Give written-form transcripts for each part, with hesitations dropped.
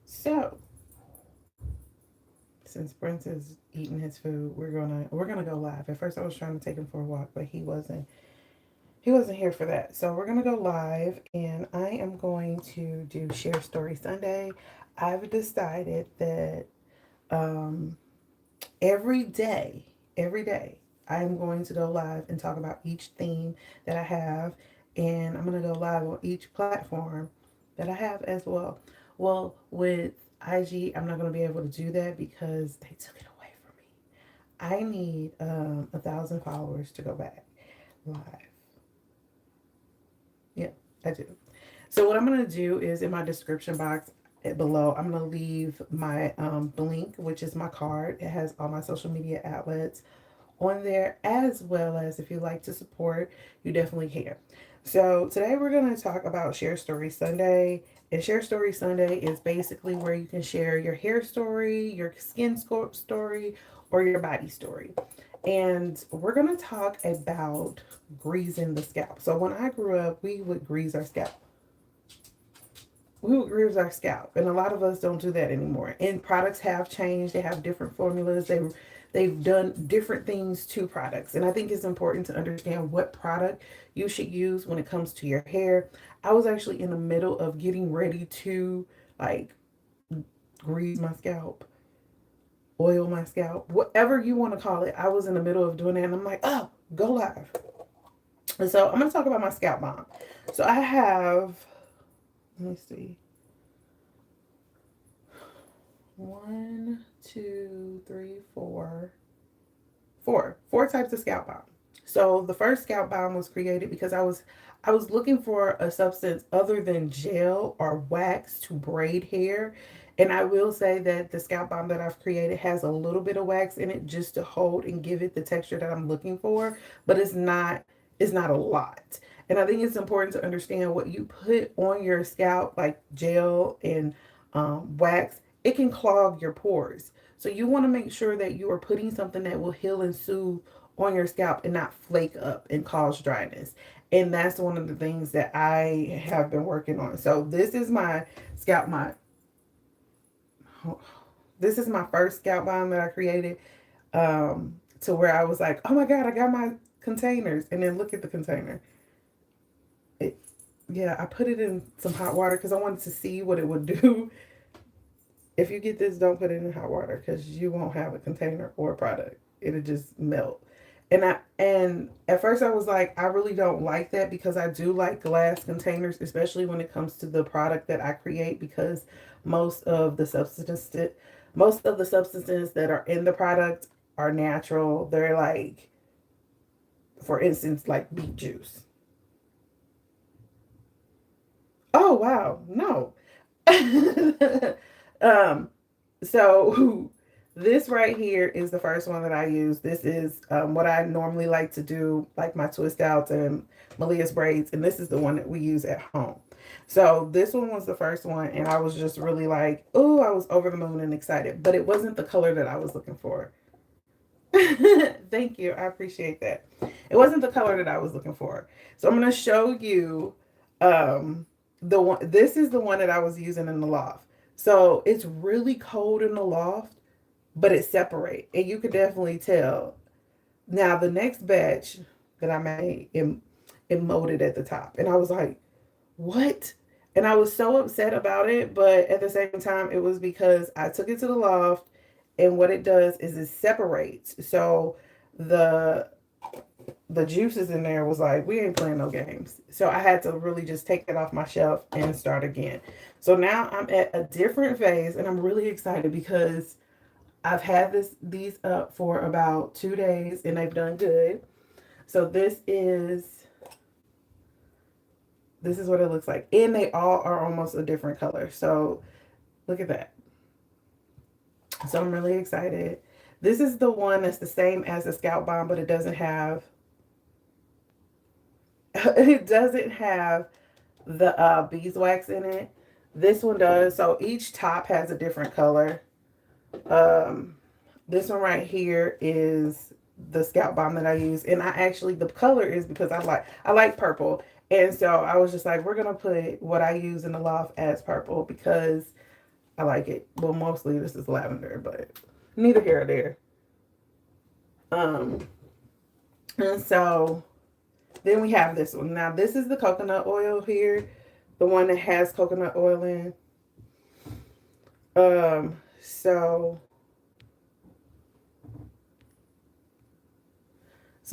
So, since Prince is eating his food, we're gonna go live. At first, I was trying to take him for a walk, but he wasn't here for that. So we're gonna go live, and I am going to do Share Story Sunday. I've decided that um, every day, I'm going to go live and talk about each theme that I have, and I'm gonna go live on each platform that I have as well. Well, with IG, I'm not gonna be able to do that because they took it away from me. I need 1,000 followers to go back live. Yeah, I do. So what I'm gonna do is in my description box below, I'm gonna leave my link, which is my card. It has all my social media outlets on there, as well as if you like to support, you definitely can. So today we're gonna talk about Share Story Sunday. And Share Story Sunday is basically where you can share your hair story, your skin story, or your body story. And we're gonna talk about greasing the scalp. So when I grew up, we would grease our scalp, and a lot of us don't do that anymore. And products have changed. They have different formulas. They've done different things to products, and I think it's important to understand what product you should use when it comes to your hair. I was actually in the middle of getting ready to like grease my scalp, oil my scalp, whatever you want to call it. I was in the middle of doing that, and I'm like, oh, go live. And so I'm going to talk about my scalp balm. So I have, let me see, one, two, three, four types of scalp balm. So the first scalp balm was created because I was looking for a substance other than gel or wax to braid hair. And I will say that the scalp balm that I've created has a little bit of wax in it just to hold and give it the texture that I'm looking for, but it's not a lot. And I think it's important to understand what you put on your scalp, like gel and wax, it can clog your pores. So you want to make sure that you are putting something that will heal and soothe on your scalp and not flake up and cause dryness. And that's one of the things that I have been working on. So scalp my this is my first scalp balm that I created, to where I was like, oh my god, I got my containers, and then look at the container. It, yeah, I put it in some hot water because I wanted to see what it would do. If you get this, don't put it in hot water because you won't have a container or a product. It'll just melt. And at first I was like, I really don't like that because I do like glass containers, especially when it comes to the product that I create, because most of the substances most of the substances that are in the product are natural. They're like, for instance, like beet juice. Oh wow, no. um, so this right here is the first one that I use. This is what I normally like to do, like my twist outs and Malia's braids, and this is the one that we use at home. So this one was the first one, and I was just really like, oh, I was over the moon and excited, but it wasn't the color that I was looking for. Thank you, I appreciate that. It wasn't the color that I was looking for. So I'm gonna show you um, the one. This is the one that I was using in the loft. So it's really cold in the loft, but it separates, and you could definitely tell. Now the next batch that I made, it molded at the top, and I was like, "What?" And I was so upset about it, but at the same time, it was because I took it to the loft, and what it does is it separates. So the the juices in there was like, we ain't playing no games. So I had to really just take that off my shelf and start again. So now I'm at a different phase, and I'm really excited because I've had these up for about 2 days and they've done good. So this is what it looks like. And they all are almost a different color. So look at that. So I'm really excited. This is the one that's the same as the scalp balm, but it doesn't have it doesn't have the beeswax in it. This one does. So each top has a different color. Um, this one right here is the scalp balm that I use, and I actually, the color is because I like purple, and so I was just like, we're gonna put what I use in the loft as purple because I like it. Well, mostly this is lavender, but neither here or there. Um, and so then we have this one. Now this is the coconut oil here, the one that has coconut oil in. So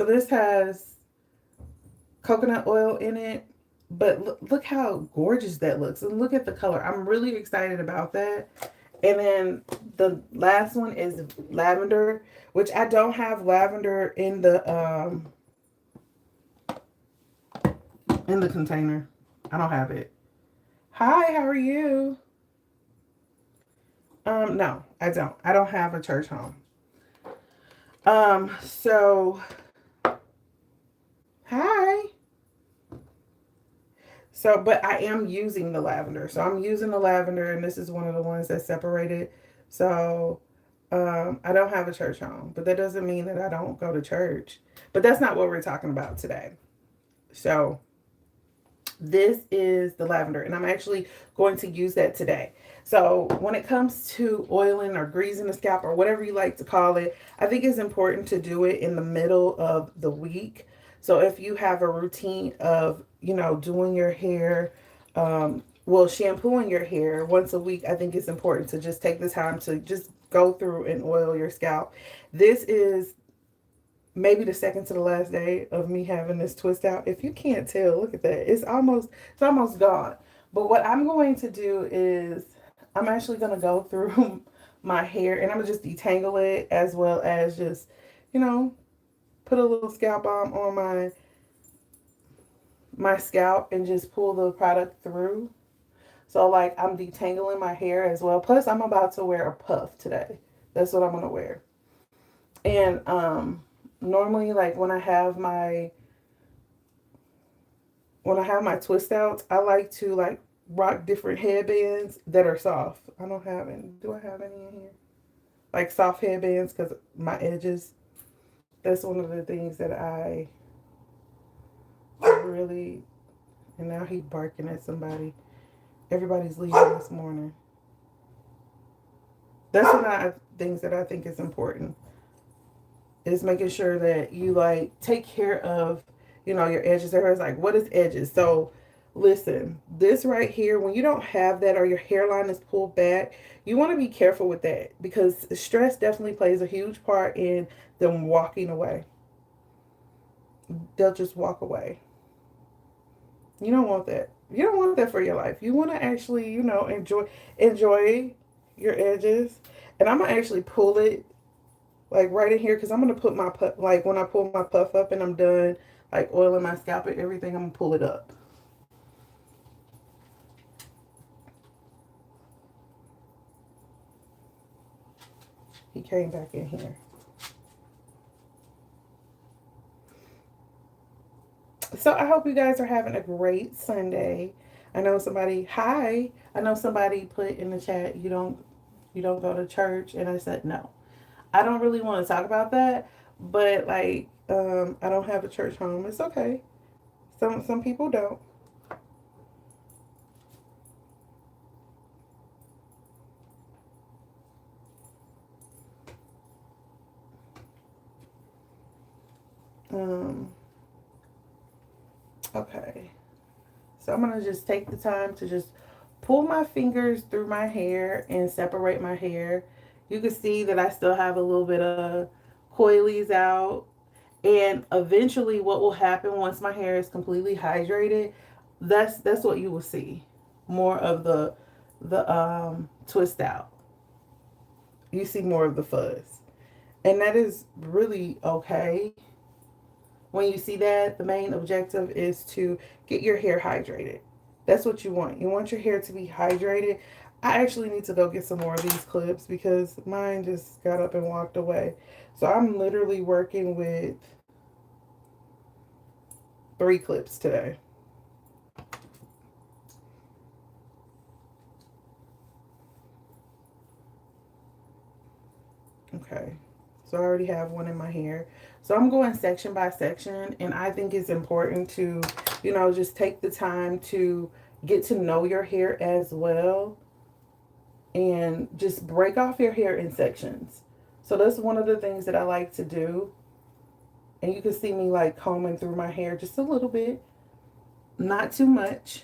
this has coconut oil in it, but look how gorgeous that looks, and look at the color. I'm really excited about that. And then the last one is lavender, which I don't have lavender in the container. I don't have it. Hi, how are you? No, I don't. I don't have a church home. So hi. So, but I am using the lavender. So I'm using the lavender, and this is one of the ones that's separated. So I don't have a church home, but that doesn't mean that I don't go to church. But that's not what we're talking about today. So this is the lavender, and I'm actually going to use that today. So when it comes to oiling or greasing the scalp or whatever you like to call it, I think it's important to do it in the middle of the week. So if you have a routine of, doing your hair, shampooing your hair once a week, I think it's important to just take the time to just go through and oil your scalp. This is maybe the second to the last day of me having this twist out. If you can't tell, look at that. It's almost gone. But what I'm going to do is I'm actually going to go through my hair, and I'm going to just detangle it, as well as just, you know, put a little scalp balm on my scalp and just pull the product through. So like I'm detangling my hair as well. Plus I'm about to wear a puff today. That's what I'm going to wear. And normally, like when I have my twist outs, I like to like rock different headbands that are soft. I don't have any. Do I have any in here? Like soft headbands, because my edges. That's one of the things that I really. And now he's barking at somebody. Everybody's leaving this morning. That's one of the things that I think is important, is making sure that you like take care of, your edges. Everybody's like, what is edges? So listen, this right here, when you don't have that or your hairline is pulled back, you want to be careful with that, because stress definitely plays a huge part in them walking away. They'll just walk away. You don't want that. You don't want that for your life. You want to actually, enjoy your edges. And I'm gonna actually pull it like right in here, because I'm gonna put my puff, like when I pull my puff up and I'm done like oiling my scalp and everything, I'm gonna pull it up. He came back in here. So I hope you guys are having a great Sunday. I know somebody put in the chat, you don't go to church, and I said no. I don't really want to talk about that, but like I don't have a church home. It's okay. Some people don't. Um okay. So I'm going to just take the time to just pull my fingers through my hair and separate my hair. You can see that I still have a little bit of coilies out. And eventually what will happen once my hair is completely hydrated, that's what you will see. More of the twist out. You see more of the fuzz. And that is really okay. When you see that, the main objective is to get your hair hydrated. That's what you want. You want your hair to be hydrated. I actually need to go get some more of these clips, because mine just got up and walked away. So I'm literally working with 3 clips today. Okay. So I already have one in my hair. So I'm going section by section, and I think it's important to, just take the time to get to know your hair as well. and just break off your hair in sections. So that's one of the things that I like to do. And you can see me like combing through my hair just a little bit, not too much.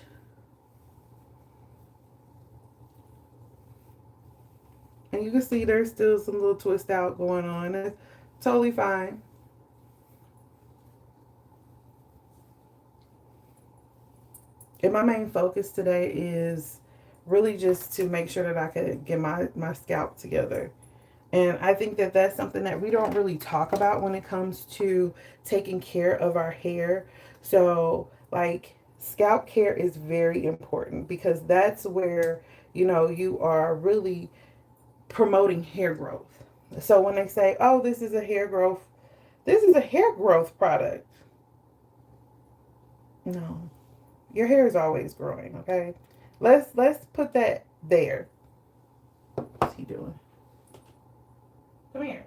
And you can see there's still some little twist out going on. It's totally fine. And my main focus today is really just to make sure that I could get my scalp together. And I think that that's something that we don't really talk about when it comes to taking care of our hair. So, like, scalp care is very important because that's where, you are really promoting hair growth. So when they say, "Oh, this is a hair growth product." No. Your hair is always growing, okay? Let's put that there. What's he doing? Come here.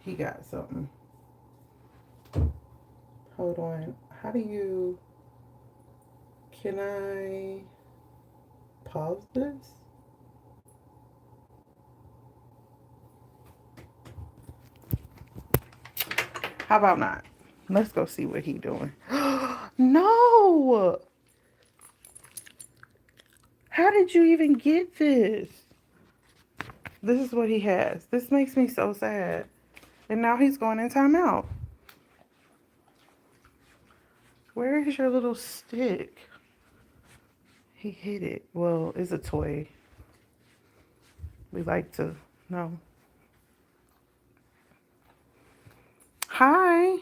He got something. Hold on. How do you... Can I pause this? How about not? Let's go see what he doing. No! How did you even get this? This is what he has. This makes me so sad. And now he's going in timeout. Where is your little stick? He hit it. Well, it's a toy. We like to know. Hi.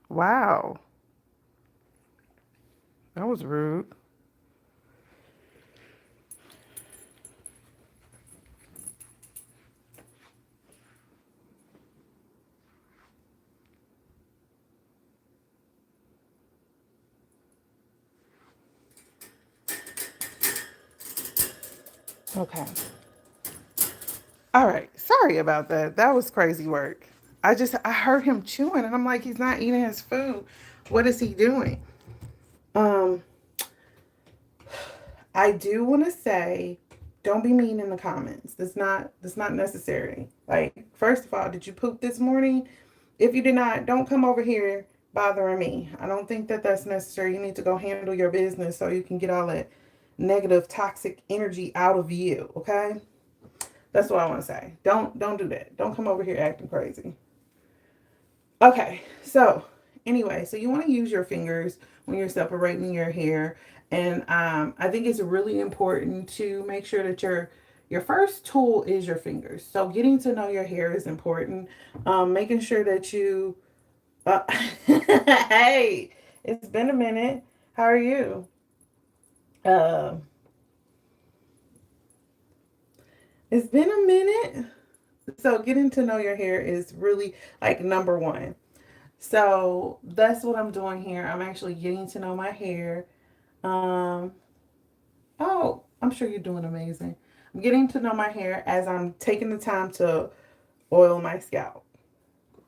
Wow. That was rude. Okay. All right. Sorry about that. That was crazy work. I heard him chewing and I'm like, he's not eating his food. What is he doing? Um, I do want to say, don't be mean in the comments. That's not necessary. Like, first of all, did you poop this morning? If you did not, don't come over here bothering me. I don't think that that's necessary. You need to go handle your business so you can get all that negative, toxic energy out of you. Okay, that's what I want to say. Don't do that. Don't come over here acting crazy. Okay, so anyway, so you want to use your fingers when you're separating your hair, and I think it's really important to make sure that your first tool is your fingers. So getting to know your hair is important. Making sure that you, uh, hey, it's been a minute. How are you? Uh, it's been a minute. So getting to know your hair is really like number one. So that's what I'm doing here. I'm actually getting to know my hair. Um, oh, I'm sure you're doing amazing. I'm getting to know my hair as I'm taking the time to oil my scalp.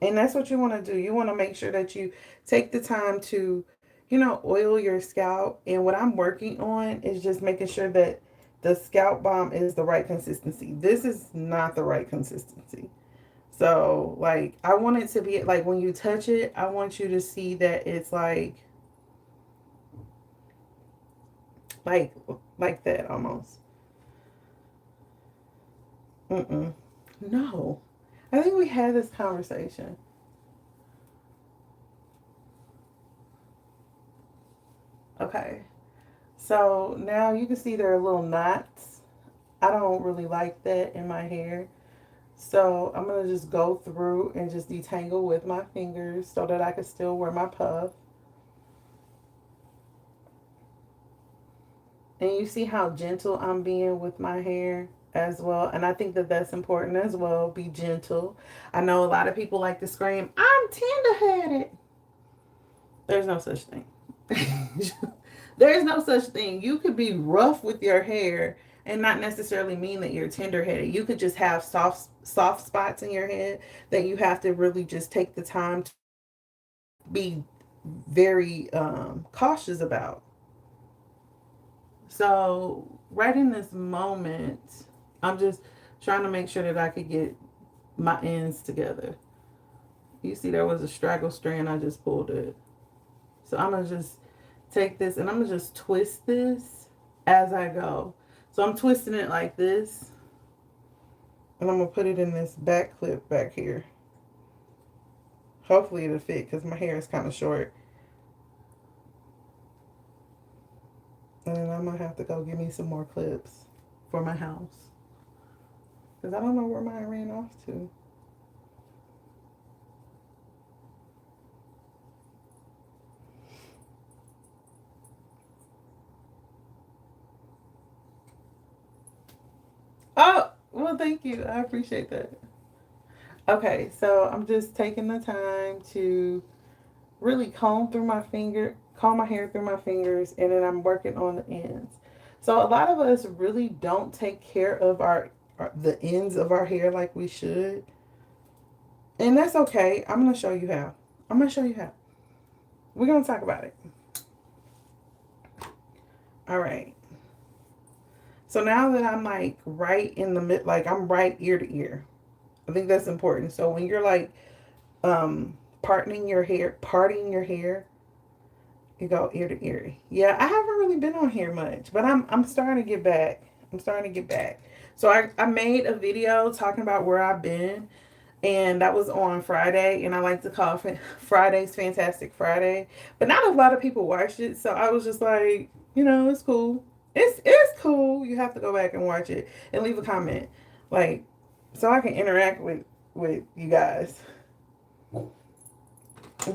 And that's what you want to do. You want to make sure that you take the time to, oil your scalp. And what I'm working on is just making sure that the scalp balm is the right consistency. This is not the right consistency. So, like, I want it to be like when you touch it, I want you to see that it's like like that almost. Mm-mm. No. I think we had this conversation. Okay. So now you can see there are little knots. I don't really like that in my hair. So I'm going to just go through and just detangle with my fingers so that I can still wear my puff. And you see how gentle I'm being with my hair as well. And I think that that's important as well. Be gentle. I know a lot of people like to scream, "I'm tender-headed." There's no such thing. There's no such thing. You could be rough with your hair and not necessarily mean that you're tender-headed. You could just have soft spots in your head that you have to really just take the time to be very cautious about. So right in this moment, I'm just trying to make sure that I could get my ends together. You see there was a straggle strand, I just pulled it. So I'm going to just take this and I'm going to just twist this as I go. So I'm twisting it like this. And I'm going to put it in this back clip back here. Hopefully it'll fit because my hair is kind of short. And then I'm going to have to go get me some more clips for my house. Because I don't know where mine ran off to. Oh, well, thank you. I appreciate that. Okay, so I'm just taking the time to really comb my hair through my fingers, and then I'm working on the ends. So a lot of us really don't take care of the ends of our hair like we should. And that's okay. I'm going to show you how. I'm going to show you how. We're going to talk about it. All right. So now that I'm like right in the mid, like I'm right ear to ear. I think that's important. So when you're like parting your hair, you go ear to ear. Yeah, I haven't really been on here much, but I'm starting to get back. I'm starting to get back. So I made a video talking about where I've been, and that was on Friday, and I like to call Friday's Fantastic Friday. But not a lot of people watched it, so I was just like, it's cool. It's cool. You have to go back and watch it and leave a comment, like, so I can interact with you guys and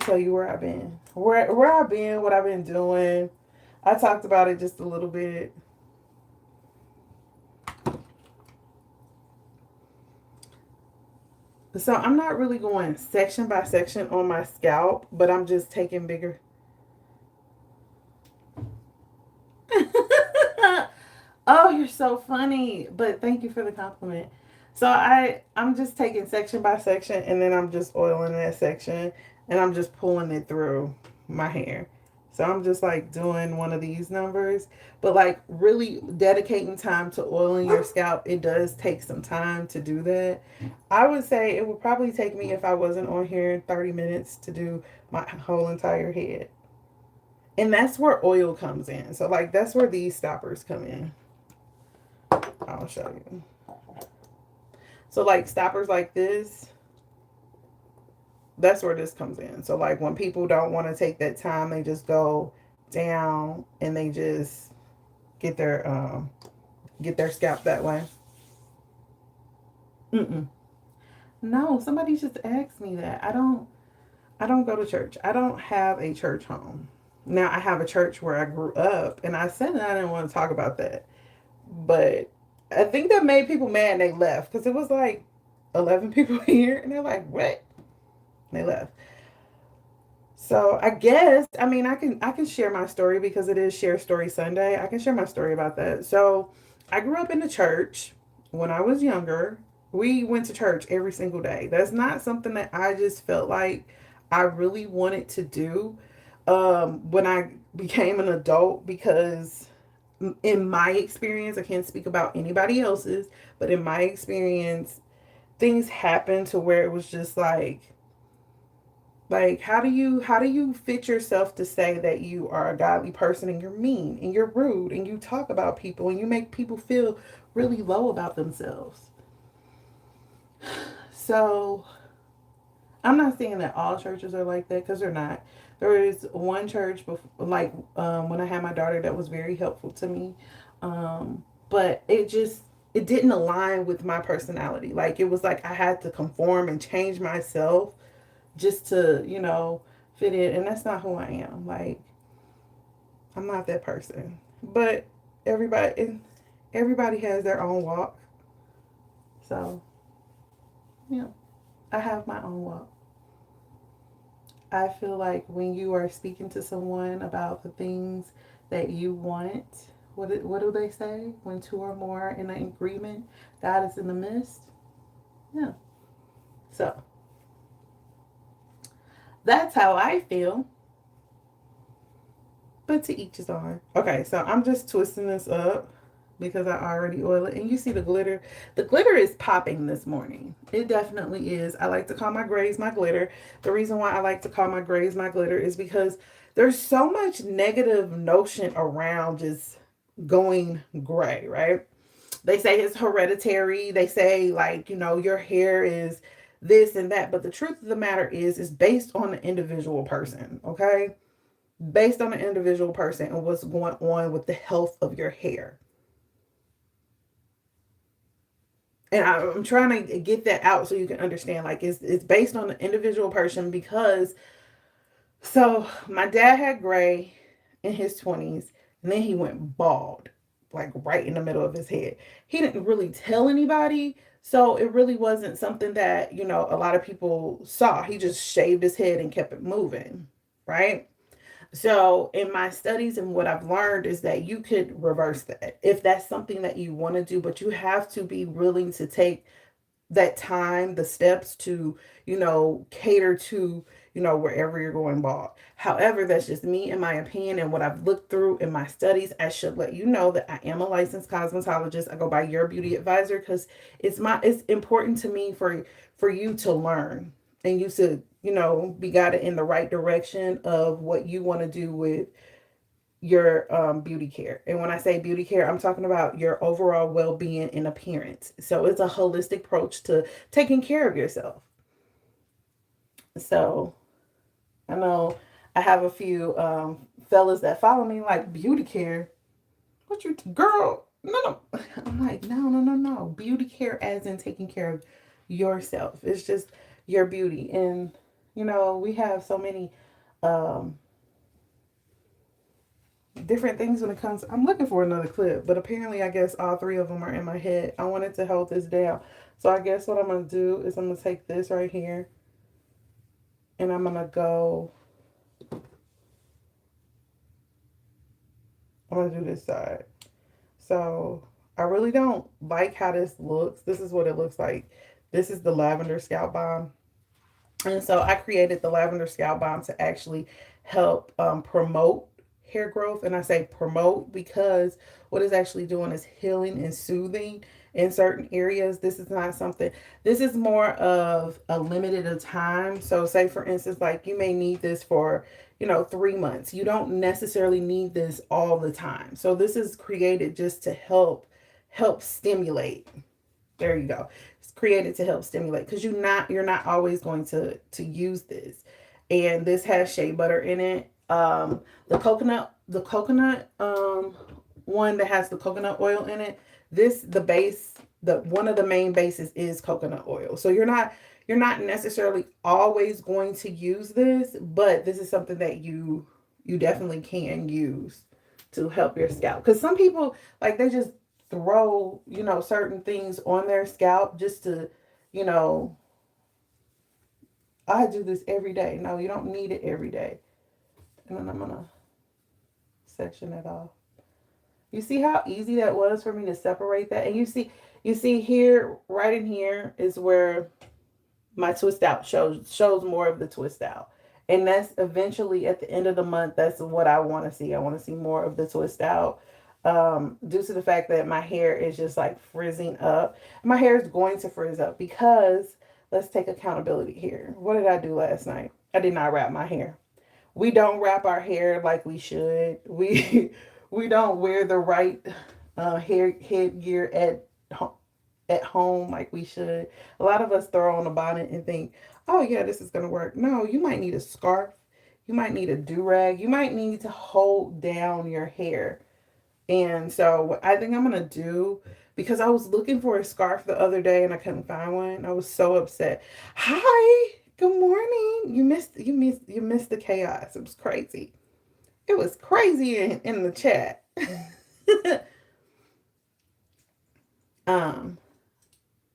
tell you where I've been, where I've been, what I've been doing. I talked about it just a little bit. So I'm not really going section by section on my scalp, but I'm just taking bigger. Oh, you're so funny. But thank you for the compliment. So I'm just taking section by section, and then I'm just oiling that section, and I'm just pulling it through my hair. So I'm just like doing one of these numbers, but like really dedicating time to oiling your scalp, it does take some time to do that. I would say it would probably take me, if I wasn't on here, 30 minutes to do my whole entire head. And that's where oil comes in. So like that's where these stoppers come in. I'll show you. So like stoppers like this, that's where this comes in. So like when people don't want to take that time, they just go down and they just get their scalp that way. Mm-mm. No, somebody just asked me that. I don't go to church. I don't have a church home. Now I have a church where I grew up, and I said that I didn't want to talk about that. But I think that made people mad and they left because it was like 11 people here and they're like, "What?" And they left. So I guess I can share my story because it is Share Story Sunday. I can share my story about that. So I grew up in the church when I was younger. We went to church every single day. That's not something that I just felt like I really wanted to do when I became an adult, because in my experience, I can't speak about anybody else's, but in my experience, things happened to where it was just like how do you fit yourself to say that you are a godly person and you're mean and you're rude and you talk about people and you make people feel really low about themselves? So I'm not saying that all churches are like that, because they're not. There is one church before, like when I had my daughter, that was very helpful to me, but it didn't align with my personality. Like it was like I had to conform and change myself just to fit in, and that's not who I am. Like I'm not that person. But everybody has their own walk. So yeah, I have my own walk. I feel like when you are speaking to someone about the things that you want, what do they say? When two or more in an agreement, God is in the midst. Yeah. So That's how I feel. But to each his own. Okay, so I'm just twisting this up because I already oil it. And you see the glitter. The glitter is popping this morning. It definitely is. I like to call my grays my glitter. The reason why I like to call my grays my glitter is because there's so much negative notion around just going gray, right? They say it's hereditary. They say, like, your hair is this and that. But the truth of the matter is based on the individual person, okay? Based on the individual person and what's going on with the health of your hair. And I'm trying to get that out so you can understand, like, it's based on the individual person. Because so my dad had gray in his 20s, and then he went bald, like right in the middle of his head. He didn't really tell anybody, so it really wasn't something that a lot of people saw. He just shaved his head and kept it moving, right? So, in my studies and what I've learned is that you could reverse that if that's something that you want to do, but you have to be willing to take that time, the steps to, cater to, wherever you're going bald. However, that's just me and my opinion and what I've looked through in my studies. I should let you know that I am a licensed cosmetologist. I go by Your Beauty Advisor because it's important to me for you to learn and you to, be guided in the right direction of what you want to do with your beauty care. And when I say beauty care, I'm talking about your overall well-being and appearance. So it's a holistic approach to taking care of yourself. So I know I have a few fellas that follow me like, beauty care. What you girl? No, no. I'm like, no, no, no, no. Beauty care as in taking care of yourself. It's just your beauty. And we have so many um different things when it comes. I'm looking for another clip, but apparently I guess all three of them are in my head. I wanted to hold this down. So I guess what I'm going to do is I'm going to take this right here and I'm going to go, I'm going to do this side. So I really don't like how this looks. This is what it looks like. This is the lavender scalp balm. And so I created the lavender scalp balm to actually help promote hair growth. And I say promote because what it's actually doing is healing and soothing in certain areas. This is not something, this is more of a limited of time. So say for instance, like you may need this for, 3 months. You don't necessarily need this all the time. So this is created just to help stimulate. There you go. It's created to help stimulate because you're not always going to use this. And this has shea butter in it. The coconut one that has the coconut oil in it. The base, the one of the main bases is coconut oil. So you're not necessarily always going to use this, but this is something that you definitely can use to help your scalp. Because some people, like, they just throw, certain things on their scalp just to, you know, I do this every day. No, you don't need it every day. And then I'm gonna section it off. You see how easy that was for me to separate that? And you see here, right in here is where my twist out shows more of the twist out. And that's eventually at the end of the month, that's what I want to see. I want to see more of the twist out. Due to the fact that my hair is just like frizzing up. My hair is going to frizz up because let's take accountability here. What did I do last night? I did not wrap my hair. We don't wrap our hair like we should. We don't wear the right hair headgear at home like we should. A lot of us throw on a bonnet and think, oh yeah, this is gonna work. No, you might need a scarf. You might need a do-rag. You might need to hold down your hair. And so what I think I'm gonna do, because I was looking for a scarf the other day and I couldn't find one. I was so upset. Hi, good morning. You missed the chaos. It was crazy. It was crazy in the chat. um,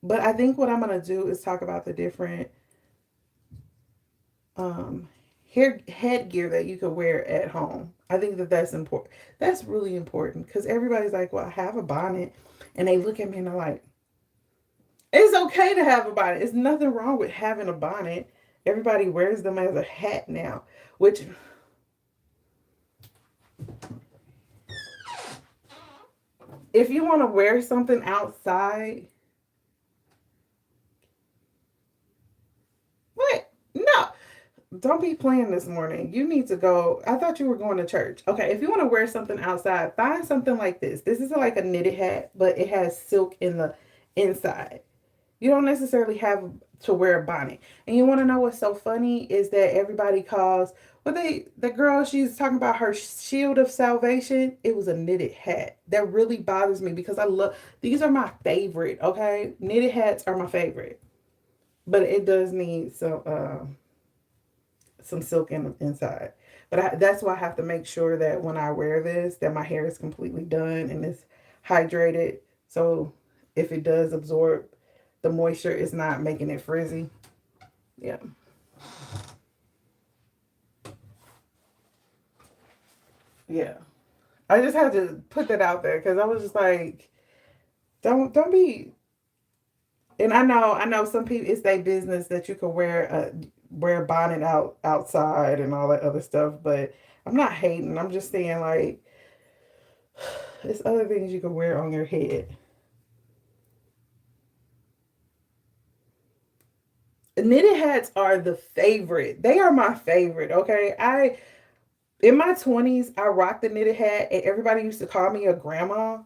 but I think what I'm gonna do is talk about the different um hair headgear that you could wear at home. I think that that's important. That's really important because everybody's like, "Well, I have a bonnet," and they look at me and they're like, "It's okay to have a bonnet. It's nothing wrong with having a bonnet. everybody wears them as a hat now, which if you want to wear something outside, what? No, don't be playing this morning. You need to go. I thought you were going to church. Okay, if you want to wear something outside, find something like this. This is like a knitted hat, but it has silk in the inside. You don't necessarily have to wear a bonnet. And you want to know what's so funny is that everybody calls, well, the girl, she's talking about her shield of salvation. It was a knitted hat. That really bothers me because I love, these are my favorite, okay? Knitted hats are my favorite. But it does need some silk in the inside. But that's why I have to make sure that when I wear this, that my hair is completely done and it's hydrated. So if it does absorb the moisture, it's not making it frizzy. Yeah. Yeah. I just had to put that out there because I was just like, don't be. And I know some people, it's their business that you can wear a bonnet outside and all that other stuff, but I'm not hating. I'm just saying like there's other things you can wear on your head. Knitted hats are the favorite. They are my favorite. Okay, I in my 20s I rocked the knitted hat, and everybody used to call me a grandma,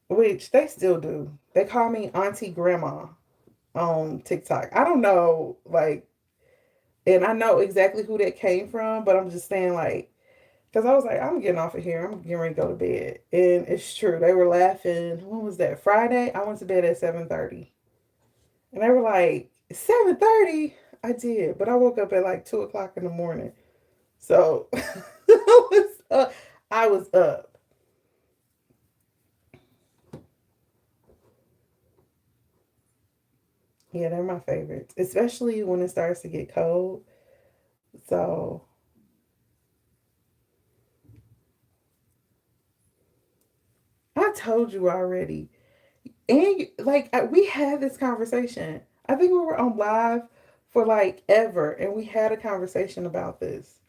which they still do. They call me Auntie Grandma on TikTok. I don't know, like, and I know exactly who that came from, but I'm just saying like, because I was like, I'm getting off of here. I'm getting ready to go to bed, and it's true. They were laughing. When was that? Friday. I went to bed at 7:30. And they were like, 7:30? I did, but I woke up at like 2 o'clock in the morning. So I was up. Yeah, they're my favorites, especially when it starts to get cold. So I told you already. And like we had this conversation. I think we were on live for like ever, and we had a conversation about this.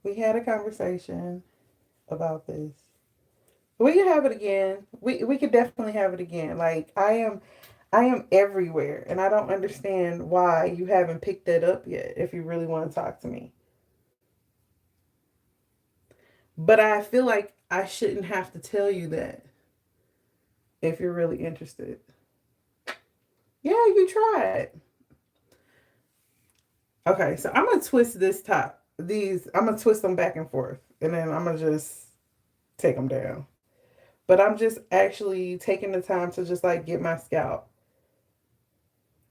We had a conversation about this. We can have it again. We could definitely have it again. Like I am everywhere, and I don't understand why you haven't picked that up yet if you really want to talk to me. But I feel like I shouldn't have to tell you that if you're really interested. Yeah, you try it. Okay, so I'm gonna twist this top. These I'm gonna twist them back and forth, and then I'm gonna just take them down. But I'm just actually taking the time to just like get my scalp.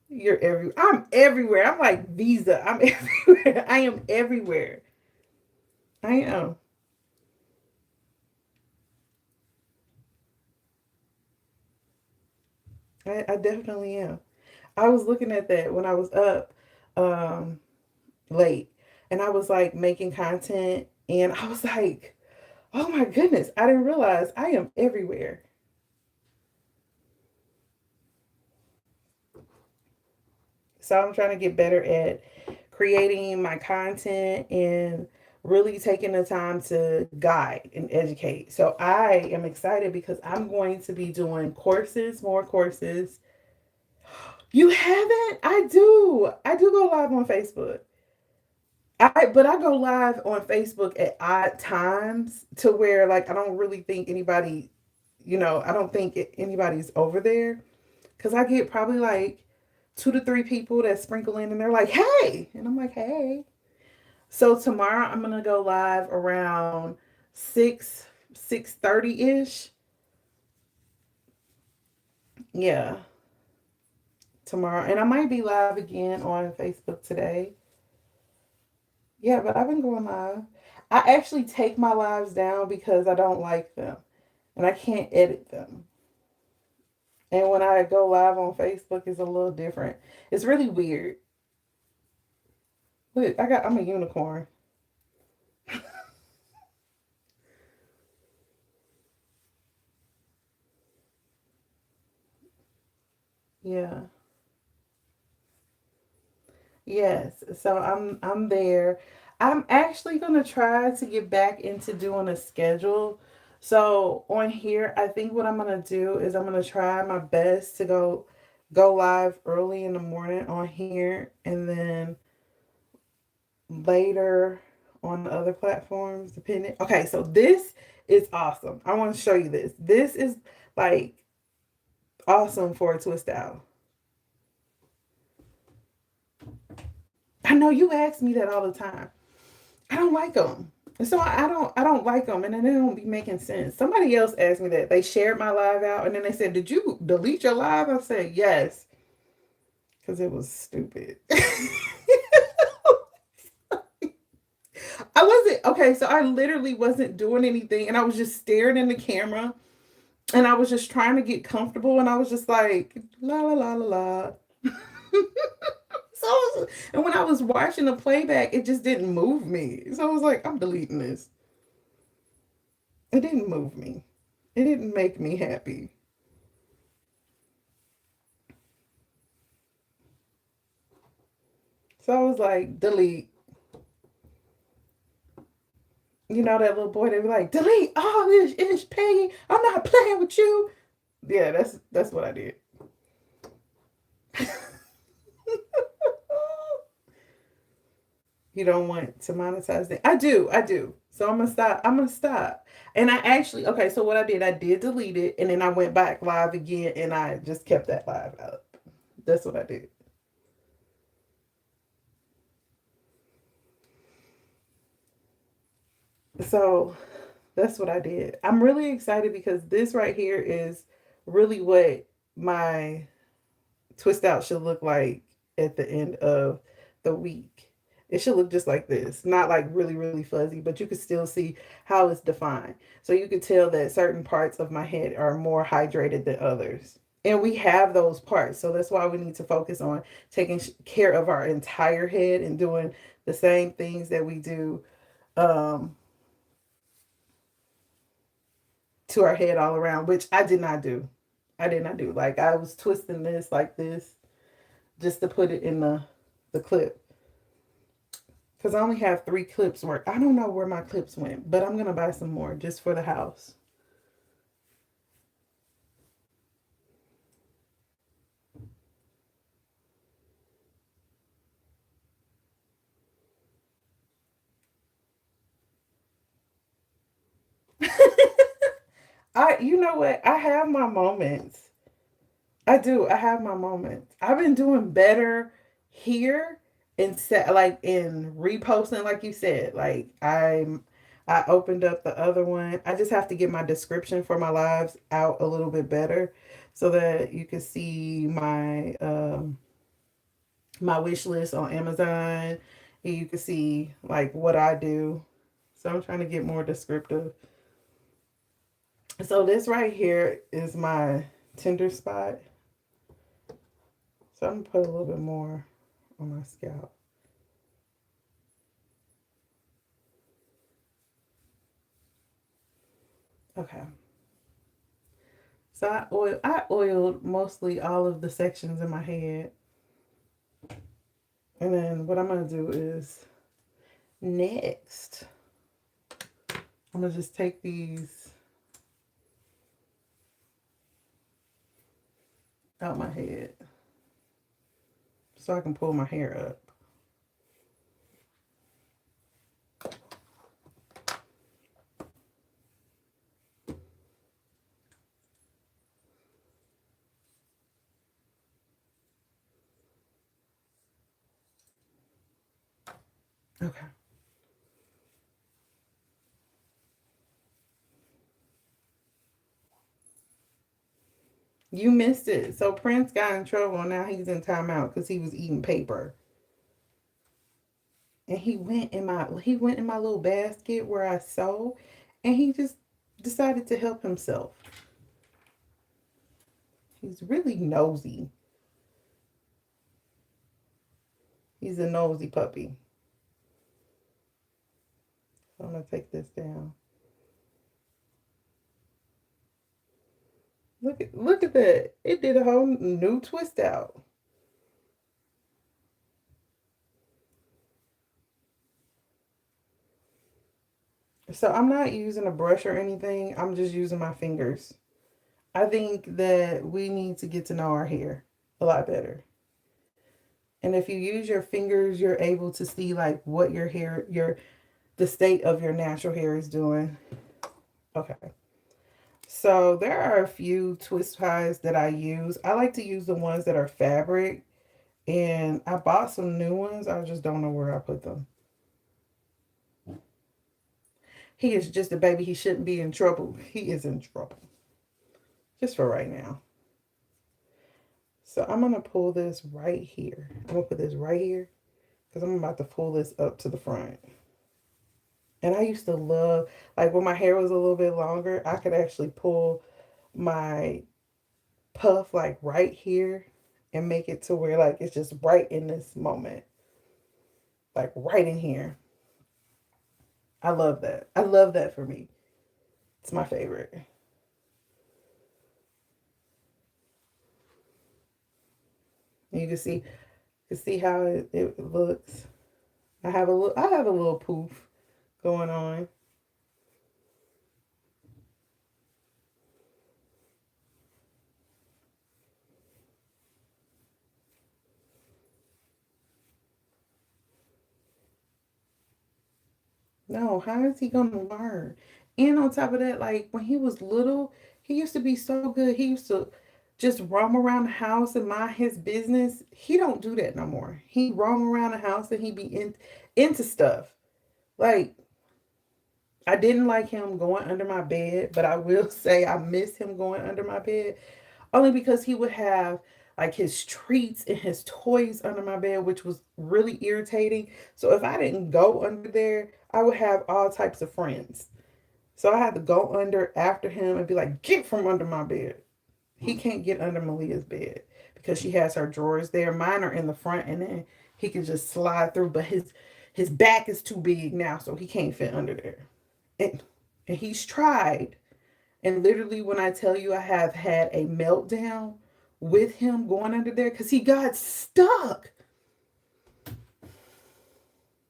You're every. I'm everywhere. I'm like Visa. I'm everywhere. I am everywhere. I am. I definitely am. I was looking at that when I was up um, late, and I was like making content, and I was like, oh my goodness, I didn't realize I am everywhere. So I'm trying to get better at creating my content and really taking the time to guide and educate. So I am excited because I'm going to be doing courses, more courses. You haven't? I do. I do go live on Facebook. But I go live on Facebook at odd times to where like I don't really think anybody, I don't think anybody's over there because I get probably like 2 to 3 people that sprinkle in and they're like, "Hey," and I'm like, "Hey." So tomorrow I'm gonna go live around 6:30 ish. Yeah, tomorrow, and I might be live again on Facebook today. Yeah, but I've been going live. I actually take my lives down because I don't like them and I can't edit them. And when I go live on Facebook, it's a little different. It's really weird. Look, I'm a unicorn. Yeah. Yes. So I'm there. I'm actually gonna try to get back into doing a schedule. So on here, I think what I'm gonna do is I'm gonna try my best to go live early in the morning on here, and then later on the other platforms, depending. Okay, so this is awesome. I want to show you this. This is like awesome for a twist out. I know you ask me that all the time. I don't like them. And so I don't like them, and then they don't be making sense. Somebody else asked me that. They shared my live out, and then they said, "Did you delete your live?" I said, "Yes," because it was stupid. I wasn't okay. So I literally wasn't doing anything, and I was just staring in the camera, and I was just trying to get comfortable, and I was just like, la la la la la. And when I was watching the playback, it just didn't move me. So I was like, I'm deleting this. It didn't move me. It didn't make me happy. So I was like, delete. You know that little boy, they were like, delete all this ish Peggy. I'm not playing with you. Yeah, that's what I did. You don't want to monetize it. I do. So I'm gonna stop. I'm gonna stop. And I actually, okay, so what I did delete it, and then I went back live again, and I just kept that live up. That's what I did. So that's what I did. I'm really excited because this right here is really what my twist out should look like at the end of the week. It should look just like this, not like really, really fuzzy, but you can still see how it's defined. So you could tell that certain parts of my head are more hydrated than others. And we have those parts. So that's why we need to focus on taking care of our entire head and doing the same things that we do um, to our head all around, which I did not do. I did not do. Like I was twisting this like this just to put it in the clip. Because I only have 3 clips work. I don't know where my clips went, but I'm going to buy some more just for the house. You know what? I have my moments. I do. I have my moments. I've been doing better here in set like in reposting, like you said. Like I opened up the other one. I just have to get my description for my lives out a little bit better so that you can see my wish list on Amazon, and you can see like what I do. So I'm trying to get more descriptive. So this right here is my tender spot. So I'm gonna put a little bit more on my scalp. Okay. So I oiled mostly all of the sections in my head. And then what I'm gonna do is next, I'm gonna just take these out my head so I can pull my hair up. Okay. You missed it. So Prince got in trouble. Now he's in timeout because he was eating paper. And he went in my little basket where I sew, and he just decided to help himself. He's really nosy. He's a nosy puppy. So I'm gonna take this down. Look at that. It did a whole new twist out. So I'm not using a brush or anything. I'm just using my fingers. I think that we need to get to know our hair a lot better. And if you use your fingers, you're able to see like what your hair, the state of your natural hair is doing. Okay. So there are a few twist ties that I use. I like to use the ones that are fabric, and I bought some new ones. I just don't know where I put them. He is just a baby. He shouldn't be in trouble. He is in trouble. Just for right now. So I'm going to pull this right here. I'm going to put this right here because I'm about to pull this up to the front. And I used to love, like when my hair was a little bit longer, I could actually pull my puff like right here and make it to where like it's just right in this moment. Like right in here. I love that. I love that for me. It's my favorite. And you can see how it looks. I have a little poof going on. No, how is he gonna learn? And on top of that, like when he was little, he used to be so good. He used to just roam around the house and mind his business. He don't do that no more. He roam around the house and he be into stuff. Like I didn't like him going under my bed, but I will say I miss him going under my bed only because he would have like his treats and his toys under my bed, which was really irritating. So if I didn't go under there, I would have all types of friends. So I had to go under after him and be like, get from under my bed. He can't get under Malia's bed because she has her drawers there. Mine are in the front, and then he can just slide through, but his back is too big now, so he can't fit under there. And he's tried. And literally, when I tell you I have had a meltdown with him going under there because he got stuck.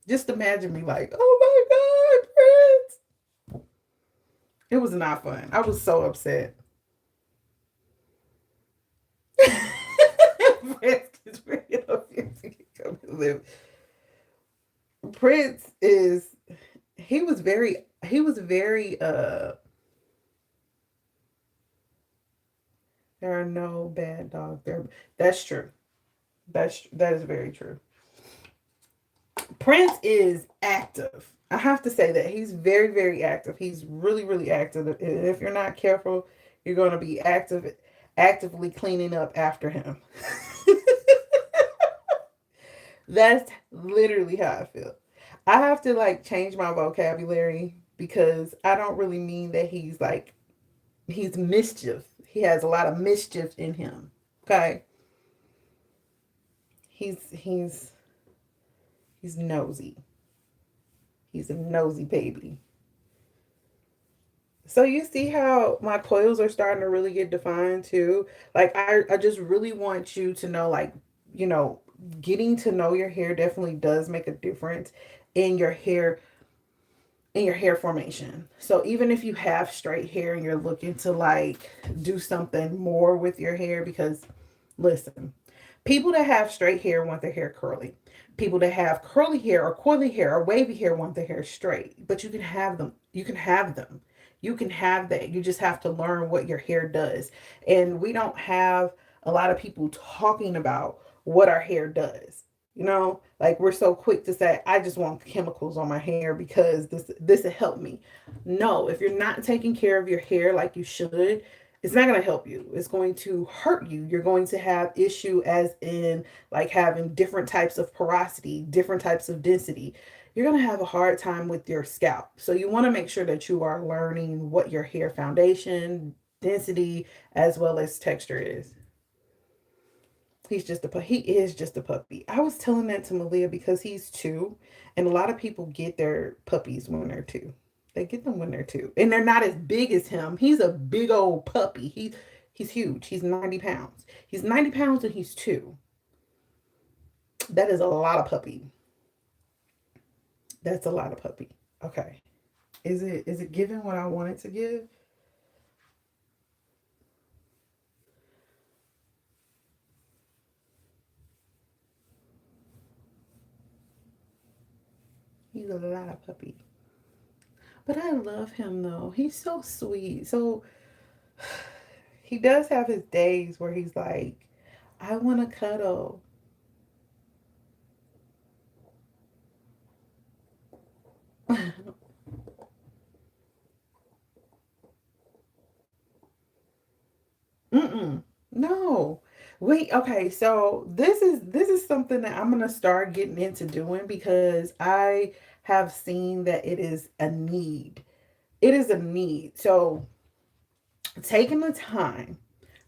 Just imagine me like, oh my God, Prince. It was not fun. I was so upset. Prince is ready up here to come and live. Prince is he was very there are no bad dogs there. That's true. That is very true. Prince is active. I have to say that he's very, very active. He's really, really active. And if you're not careful, you're going to be actively cleaning up after him. That's literally how I feel. I have to like change my vocabulary because I don't really mean that he's mischief. He has a lot of mischief in him. Okay? He's he's nosy. He's a nosy baby. So you see how my coils are starting to really get defined too. Like I just really want you to know like, you know, getting to know your hair definitely does make a difference in your hair formation. So even if you have straight hair and you're looking to like do something more with your hair, because listen, people that have straight hair want their hair curly. People that have curly hair or coily hair or wavy hair want their hair straight. But you can have them. You can have them. You can have that. You just have to learn what your hair does. And we don't have a lot of people talking about what our hair does. You know, like we're so quick to say, I just want chemicals on my hair because this will help me. No, if you're not taking care of your hair like you should, it's not going to help you. It's going to hurt you. You're going to have issue as in like having different types of porosity, different types of density. You're going to have a hard time with your scalp. So you want to make sure that you are learning what your hair foundation, density, as well as texture is. He is just a puppy. I was telling that to Malia because he's two, and a lot of people get their puppies when they're two. They get them when they're two, and they're not as big as him. He's a big old puppy. He's huge. He's 90 pounds. He's 90 pounds and he's 2. That is a lot of puppy. That's a lot of puppy. Okay. Is it giving what I want it to give? He's a lot of puppy. But I love him though. He's so sweet. So he does have his days where he's like, I want to cuddle. Mm-mm. No. Wait, okay. So this is something that I'm gonna start getting into doing because I have seen that it is a need. It is a need. So taking the time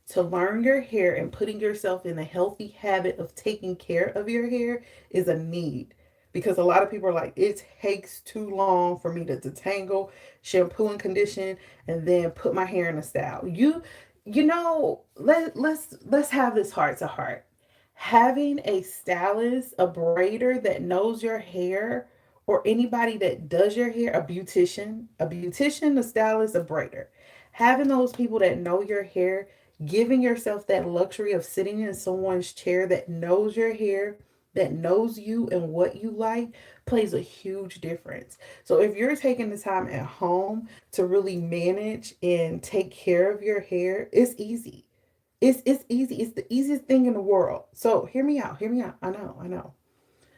to learn your hair and putting yourself in a healthy habit of taking care of your hair is a need. Because a lot of people are like, it takes too long for me to detangle, shampoo and condition, and then put my hair in a style. Let's have this heart to heart. Having a stylist, a braider that knows your hair, or anybody that does your hair, a beautician, a stylist, a braider. Having those people that know your hair, giving yourself that luxury of sitting in someone's chair that knows your hair, that knows you and what you like, plays a huge difference. So if you're taking the time at home to really manage and take care of your hair, it's easy. It's easy. It's the easiest thing in the world. So hear me out. Hear me out. I know.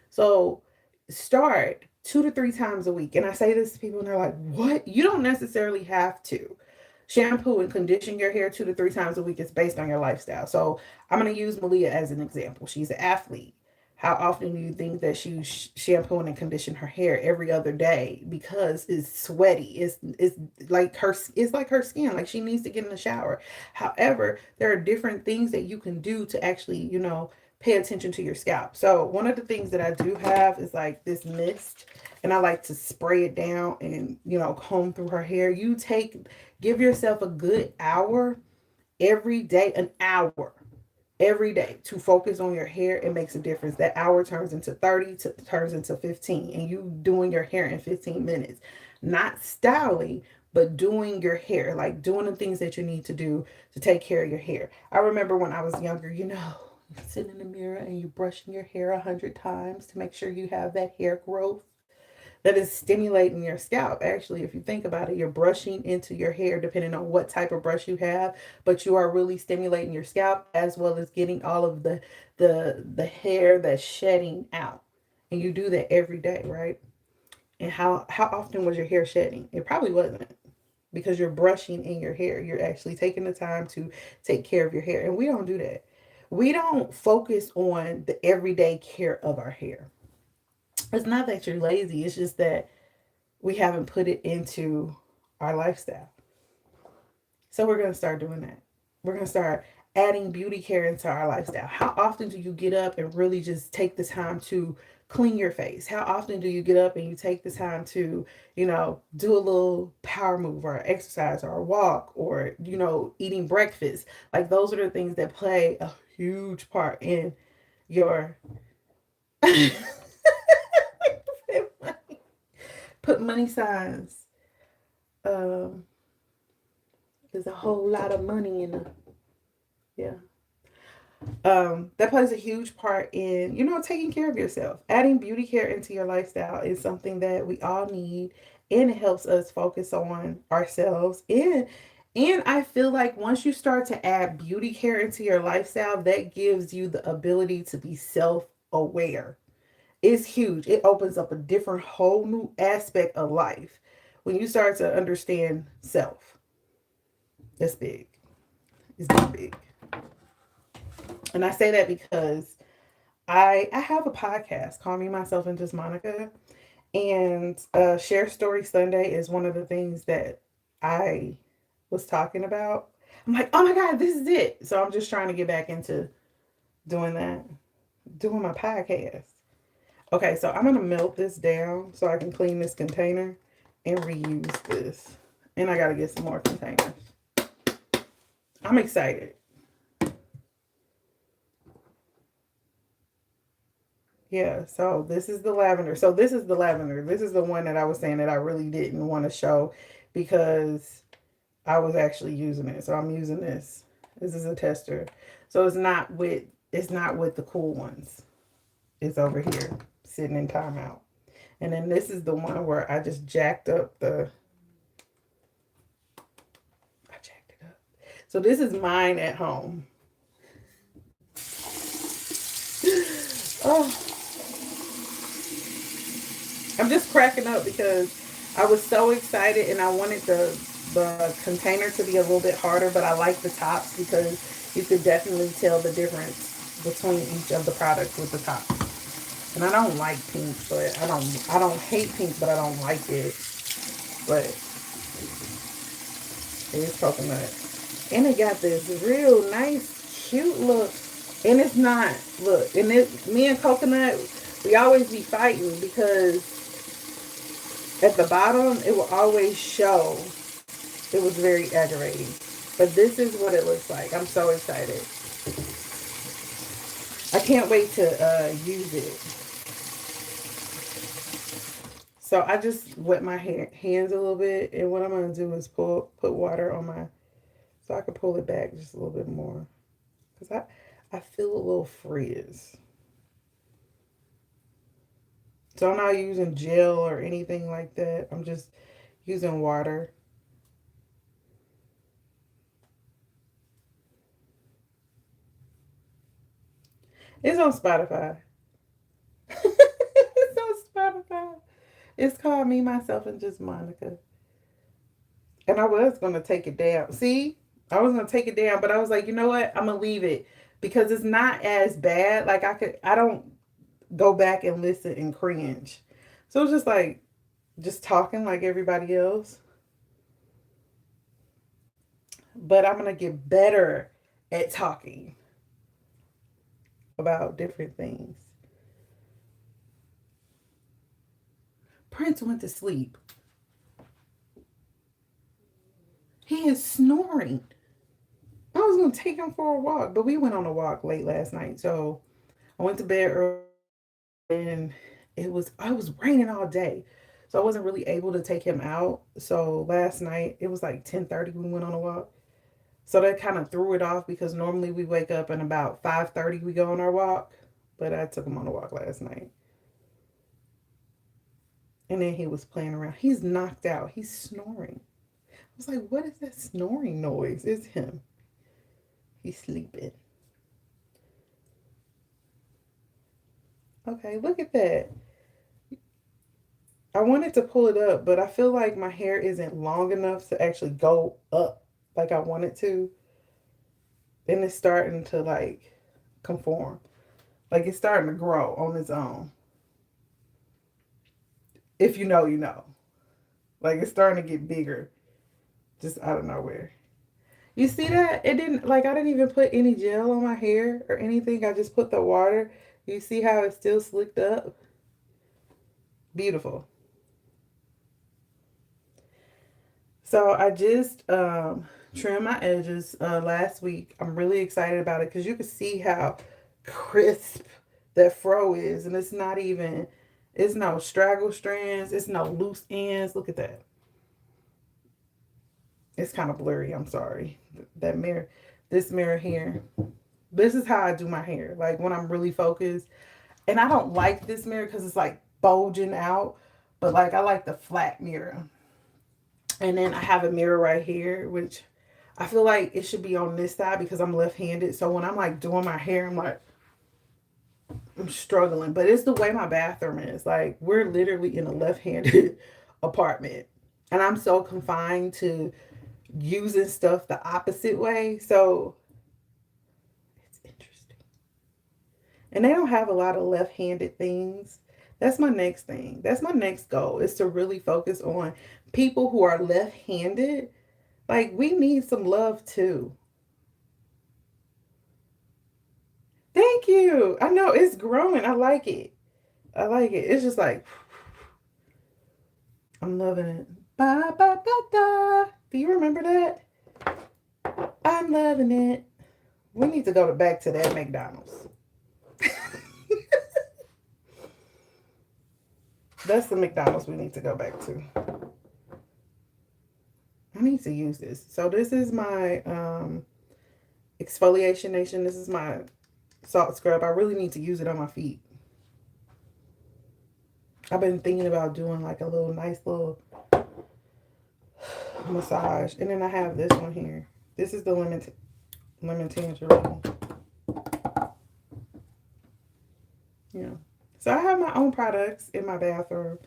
So start 2 to 3 times a week. And I say this to people and they're like, what? You don't necessarily have to. Shampoo and condition your hair 2 to 3 times a week is based on your lifestyle. So I'm going to use Malia as an example. She's an athlete. How often do you think that she shampoo and condition her hair every other day because it's sweaty? It's like her skin. Like she needs to get in the shower. However, there are different things that you can do to actually, pay attention to your scalp. So one of the things that I do have is like this mist, and I like to spray it down and comb through her hair. Give yourself a good hour every day, an hour every day to focus on your hair. It makes a difference. That hour turns into 30 turns into 15, and you doing your hair in 15 minutes, not styling, but doing your hair, like doing the things that you need to do to take care of your hair. I remember when I was younger, sitting in the mirror and you brushing your hair 100 times to make sure you have that hair growth that is stimulating your scalp. Actually, if you think about it, you're brushing into your hair depending on what type of brush you have, but you are really stimulating your scalp as well as getting all of the hair that's shedding out. And you do that every day, right? And how often was your hair shedding? It probably wasn't, because you're brushing in your hair. You're actually taking the time to take care of your hair. And we don't do that. We don't focus on the everyday care of our hair. It's not that you're lazy, it's just that we haven't put it into our lifestyle. So we're going to start doing that. We're going to start adding beauty care into our lifestyle. How often do you get up and really just take the time to clean your face? How often do you get up and you take the time to, do a little power move or exercise or a walk or, eating breakfast? Like those are the things that play a huge part in your put money signs. Um, there's a whole lot of money in the, yeah. That plays a huge part in, taking care of yourself. Adding beauty care into your lifestyle is something that we all need, and it helps us focus on ourselves. And I feel like once you start to add beauty care into your lifestyle, that gives you the ability to be self-aware. It's huge. It opens up a different whole new aspect of life when you start to understand self. That's big. It's big. And I say that because I have a podcast called Me, Myself, and Just Monica. And Share Story Sunday is one of the things that I was talking about. I'm like, oh my God, this is it. So I'm just trying to get back into doing that, doing my podcast. Okay, so I'm going to melt this down so I can clean this container and reuse this. And I got to get some more containers. I'm excited. Yeah, so this is the lavender. So this is the lavender. This is the one that I was saying that I really didn't want to show because I was actually using it. So I'm using this. This is a tester. So it's not with the cool ones. It's over here sitting in timeout. And then this is the one where I just jacked up the I jacked it up. So this is mine at home. Oh, I'm just cracking up because I was so excited and I wanted the container to be a little bit harder, but I like the tops because you could definitely tell the difference between each of the products with the tops. And I don't like pink, but I don't hate pink, but I don't like it. But it's coconut. And it got this real nice, cute look. And it's not, look, and it, me and Coconut, we always be fighting because at the bottom, it will always show. It was very aggravating. But this is what it looks like. I'm so excited. I can't wait to use it. So I just wet my hands a little bit. And what I'm going to do is put water on my, so I can pull it back just a little bit more. Because I feel a little frizz. So I'm not using gel or anything like that. I'm just using water. It's on Spotify. It's on Spotify. It's called Me, Myself, and Just Monica. And I was going to take it down. See, I was going to take it down, but I was like, you know what? I'm going to leave it because it's not as bad. Like I don't go back and listen and cringe. So it's just like, just talking like everybody else. But I'm going to get better at talking about different things. Prince went to sleep. He is snoring. I was going to take him for a walk, but we went on a walk late last night. So I went to bed early and it was raining all day. So I wasn't really able to take him out. So last night it was like 10:30 we went on a walk. So that kind of threw it off because normally we wake up and about 5:30 we go on our walk. But I took him on a walk last night. And then he was playing around. He's knocked out. He's snoring. I was like, what is that snoring noise? It's him. He's sleeping. Okay, look at that. I wanted to pull it up, but I feel like my hair isn't long enough to actually go up like I want it to. And it's starting to like conform. Like it's starting to grow on its own. If you know, you know. Like it's starting to get bigger just out of nowhere. You see that? It didn't, like, I didn't even put any gel on my hair or anything. I just put the water. You see how it's still slicked up? Beautiful. So I just trimmed my edges last week. I'm really excited about it because you can see how crisp that fro is. And it's no straggle strands. It's no loose ends. Look at that. It's kind of blurry. I'm sorry. That mirror, this mirror here. This is how I do my hair. Like when I'm really focused. And I don't like this mirror because it's like bulging out. But like I like the flat mirror. And then I have a mirror right here, which I feel like it should be on this side because I'm left-handed. So when I'm like doing my hair, I'm struggling. But it's the way my bathroom is. Like we're literally in a left-handed apartment. And I'm so confined to using stuff the opposite way. So it's interesting. And they don't have a lot of left-handed things. That's my next thing. That's my next goal is to really focus on people who are left-handed. Like we need some love too. Thank you. I know it's growing. I like it. I like it. It's just like I'm loving it. Ba ba ba da. Do you remember that? I'm loving it. We need to go back to that McDonald's. That's the McDonald's we need to go back to. I need to use this. So this is my exfoliation nation. This is my salt scrub. I really need to use it on my feet. I've been thinking about doing like a little nice little massage. And then I have this one here. This is the lemon tangerine. Yeah. So I have my own products in my bathroom.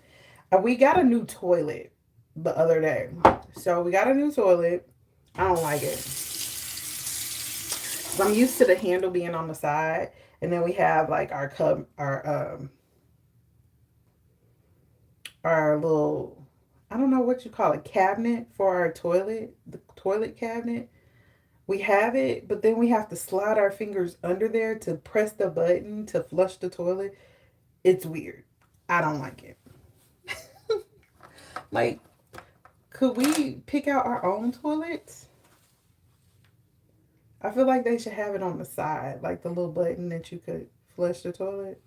We got a new toilet the other day. So we got a new toilet. I don't like it. So I'm used to the handle being on the side, and then we have like our little, I don't know what you call it, cabinet for our toilet, the toilet cabinet. We have it, but then we have to slide our fingers under there to press the button to flush the toilet. It's weird. I don't like it. Like, could we pick out our own toilets? I feel like they should have it on the side, like the little button that you could flush the toilet.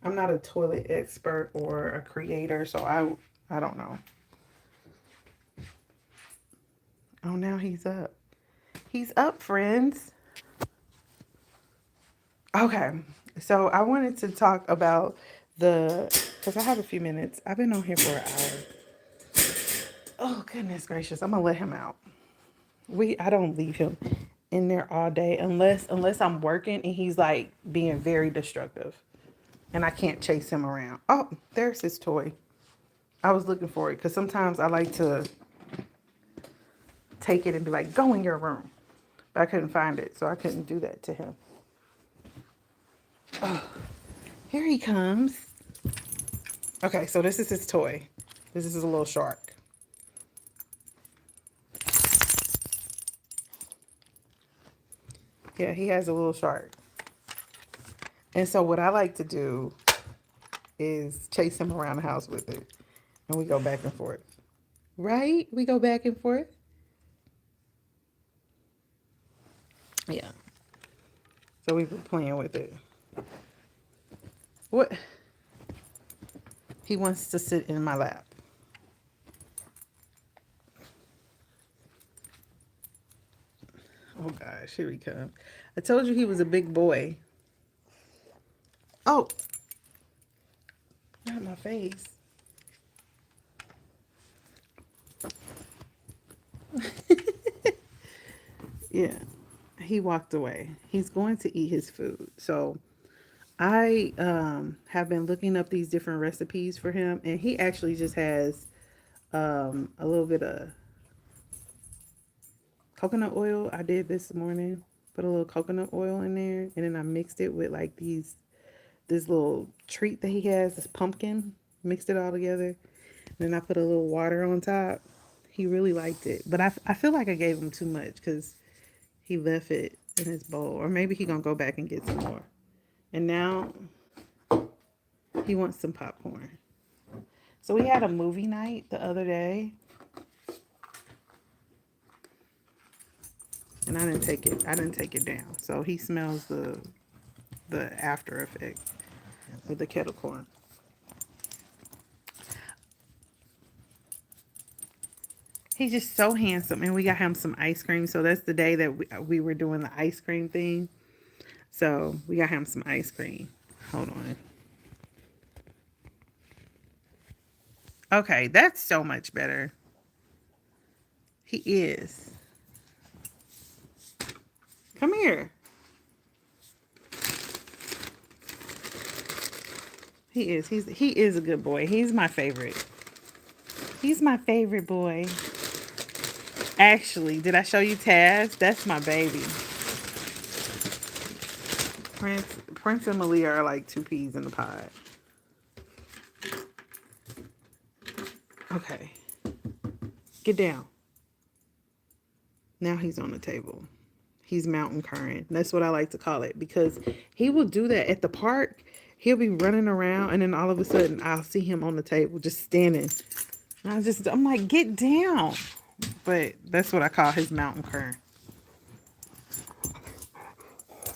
I'm not a toilet expert or a creator, so I don't know. Oh, now he's up. He's up, friends. Okay. So I wanted to talk about because I have a few minutes. I've been on here for an hour. Oh, goodness gracious. I'm going to let him out. I don't leave him in there all day unless I'm working and he's like being very destructive and I can't chase him around. Oh, there's his toy. I was looking for it because sometimes I like to take it and be like, go in your room. But I couldn't find it, so I couldn't do that to him. Oh, here he comes. Okay, so this is his toy. This is a little shark. Yeah, he has a little shark. And so what I like to do is chase him around the house with it. And we go back and forth. Right? We go back and forth. Yeah. So we've been playing with it. What? He wants to sit in my lap. Oh gosh, here he comes. I told you he was a big boy. Oh, not my face. Yeah, he walked away. He's going to eat his food. So I have been looking up these different recipes for him, and he actually just has a little bit of coconut oil. I did this morning. Put a little coconut oil in there, and then I mixed it with like this little treat that he has, this pumpkin. Mixed it all together. And then I put a little water on top. He really liked it, but I feel like I gave him too much because he left it in his bowl, or maybe he gonna go back and get some more. And now he wants some popcorn. So we had a movie night the other day, and I didn't take it. I didn't take it down. So he smells the after effect with the kettle corn. He's just so handsome, and we got him some ice cream. So that's the day that we were doing the ice cream thing. So we got him some ice cream. Hold on. Okay, that's so much better. He is. Come here. He is. He is a good boy. He's my favorite. He's my favorite boy. Actually, did I show you Taz? That's my baby. Prince and Malia are like two peas in the pod. Okay. Get down. Now he's on the table. He's mountain current. That's what I like to call it, because he will do that at the park. He'll be running around, and then all of a sudden I'll see him on the table just standing. And I'm like, get down. But that's what I call his mountain current.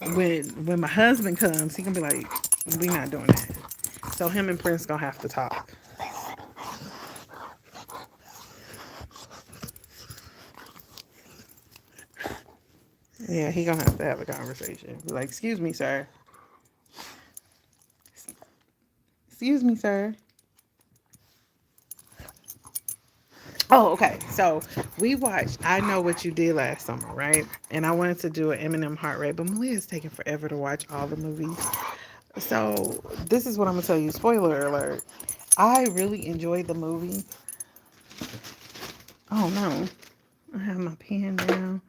when my husband comes, he gonna be like, we not doing that. So him and Prince gonna have to talk. Yeah, he gonna have a conversation. Be like, excuse me, sir. Excuse me, sir. Oh, okay. So we watched I Know What You Did Last Summer, right? And I wanted to do an Eminem heart rate, but Malia's taking forever to watch all the movies. So this is what I'm gonna tell you. Spoiler alert. I really enjoyed the movie. Oh no. I have my pen down.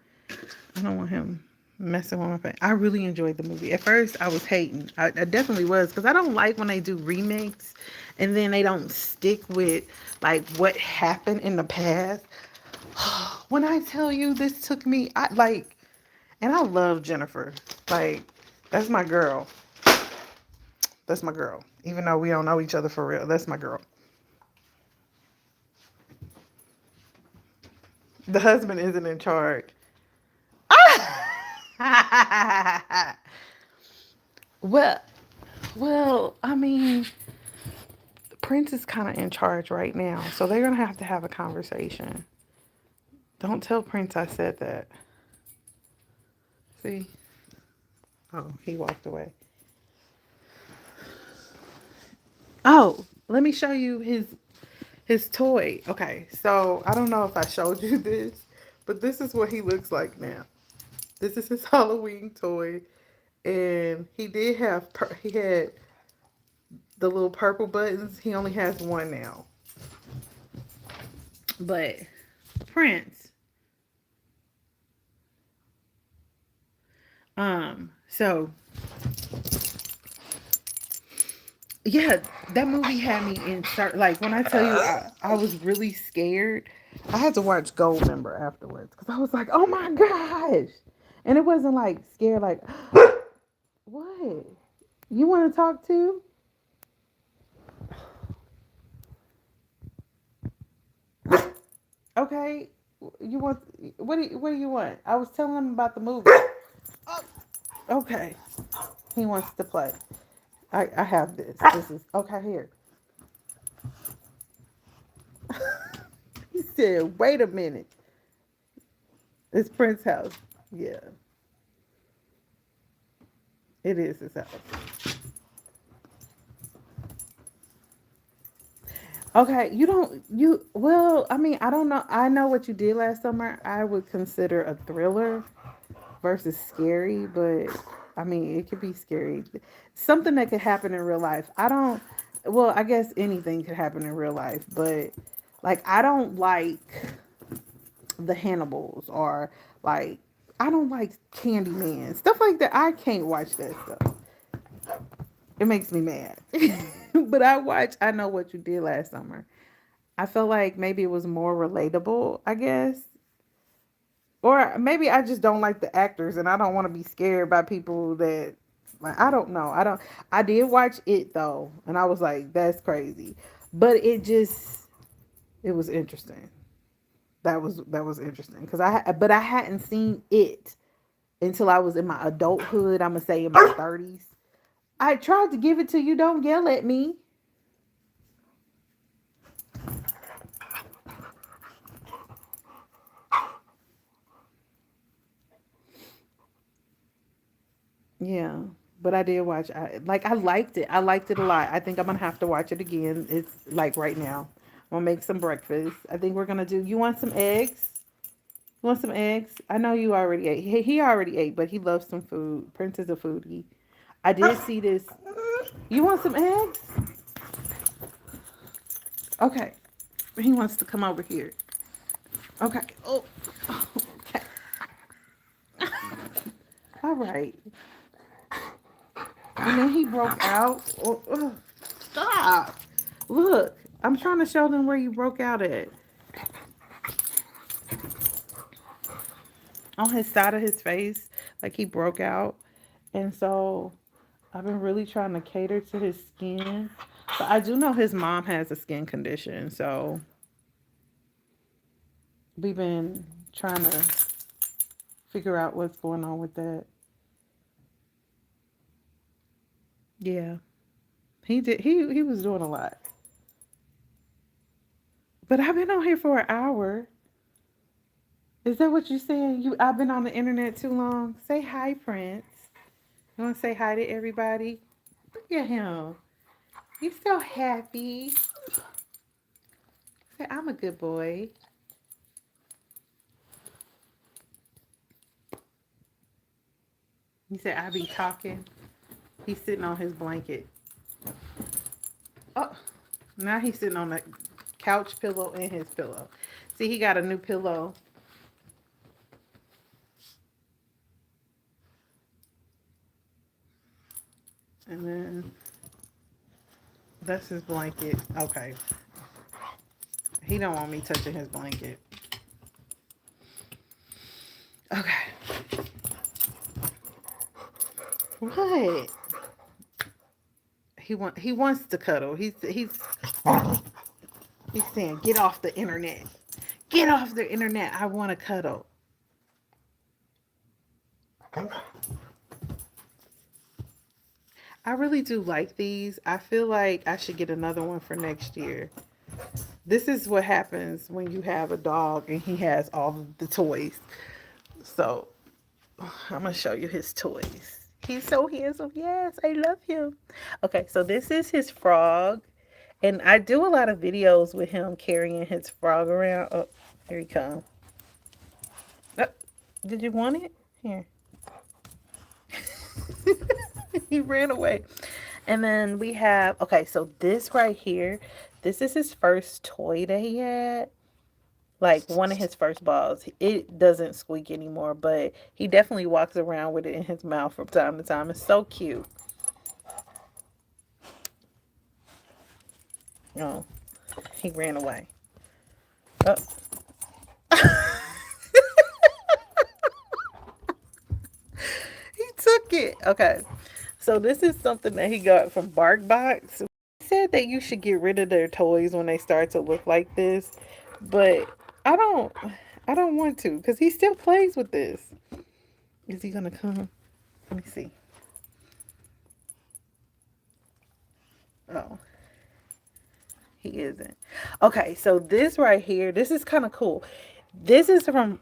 I don't want him messing with my pen. I really enjoyed the movie. At first I was hating. I definitely was, because I don't like when they do remakes and then they don't stick with like what happened in the past. When I tell you this took me, I like, and I love Jennifer. Like, that's my girl. That's my girl. Even though we don't know each other for real, that's my girl. The husband isn't in charge. well, well, I mean, Prince is kind of in charge right now, so they're gonna have to have a conversation. Don't tell Prince I said that. See? Oh, he walked away. Oh, let me show you his toy. Okay, so I don't know if I showed you this, but this is what he looks like now. This is his Halloween toy, and he had the little purple buttons. He only has one now. But Prince, so yeah, that movie had me in like when I tell you I was really scared. I had to watch Goldmember afterwards because I was like, oh my gosh. And it wasn't like scared like what? You want to talk to? Okay. You want what do you want? I was telling him about the movie. Oh, okay. He wants to play. I have this. This is okay here. He said, wait a minute. It's Prince's house. Yeah, it is his house. Okay, well, I mean, I don't know. I Know What You Did Last Summer. I would consider a thriller versus scary, but I mean, it could be scary. Something that could happen in real life. Well, I guess anything could happen in real life, but like, I don't like the Hannibals or like, I don't like Candyman. Stuff like that. I can't watch that stuff. It makes me mad. But I Know What You Did Last Summer. I felt like maybe it was more relatable, I guess. Or maybe I just don't like the actors and I don't want to be scared by people that like I don't know. I did watch it though and I was like that's crazy. But it was interesting. That was interesting cuz I hadn't seen it until I was in my adulthood, I'm going to say in my 30s. I tried to give it to you, don't yell at me. Yeah, but I did watch. I liked it. I liked it a lot. I think I'm gonna have to watch it again. It's like right now. I'm gonna make some breakfast. I think we're gonna do. You want some eggs? You want some eggs? I know you already ate. He already ate, but he loves some food. Prince is a foodie. I did see this. You want some eggs? Okay. He wants to come over here. Okay. Oh. Okay. All right. And then he broke out. Oh, stop. Look, I'm trying to show them where you broke out at. On his side of his face, like he broke out. And so I've been really trying to cater to his skin. But I do know his mom has a skin condition. So we've been trying to figure out what's going on with that. Yeah. He was doing a lot. But I've been on here for an hour. Is that what you're saying? I've been on the internet too long. Say hi, Prince. You want to say hi to everybody? Look at him. He's so happy. Say, I'm a good boy. He said, I be talking. He's sitting on his blanket. Oh, now he's sitting on the couch pillow and his pillow. See, he got a new pillow. And then that's his blanket. Okay. He don't want me touching his blanket. Okay. What? He wants to cuddle. He's saying, get off the internet. Get off the internet. I want to cuddle. I really do like these. I feel like I should get another one for next year. This is what happens when you have a dog and he has all of the toys. So I'm going to show you his toys. He's so handsome. Yes, I love him. Okay, so this is his frog. And I do a lot of videos with him carrying his frog around. Oh, here he comes. Oh, did you want it? Here. He ran away. And then we have, okay, so this right here, this is his first toy that he had. Like one of his first balls. It doesn't squeak anymore, but he definitely walks around with it in his mouth from time to time. It's so cute. Oh, he ran away. Oh. He took it. Okay. So this is something that he got from BarkBox. He said that you should get rid of their toys when they start to look like this, but I don't I don't want to because he still plays with this. Is he gonna come? Let me see. Oh, he isn't. Okay, so this right here, this is kind of cool. This is from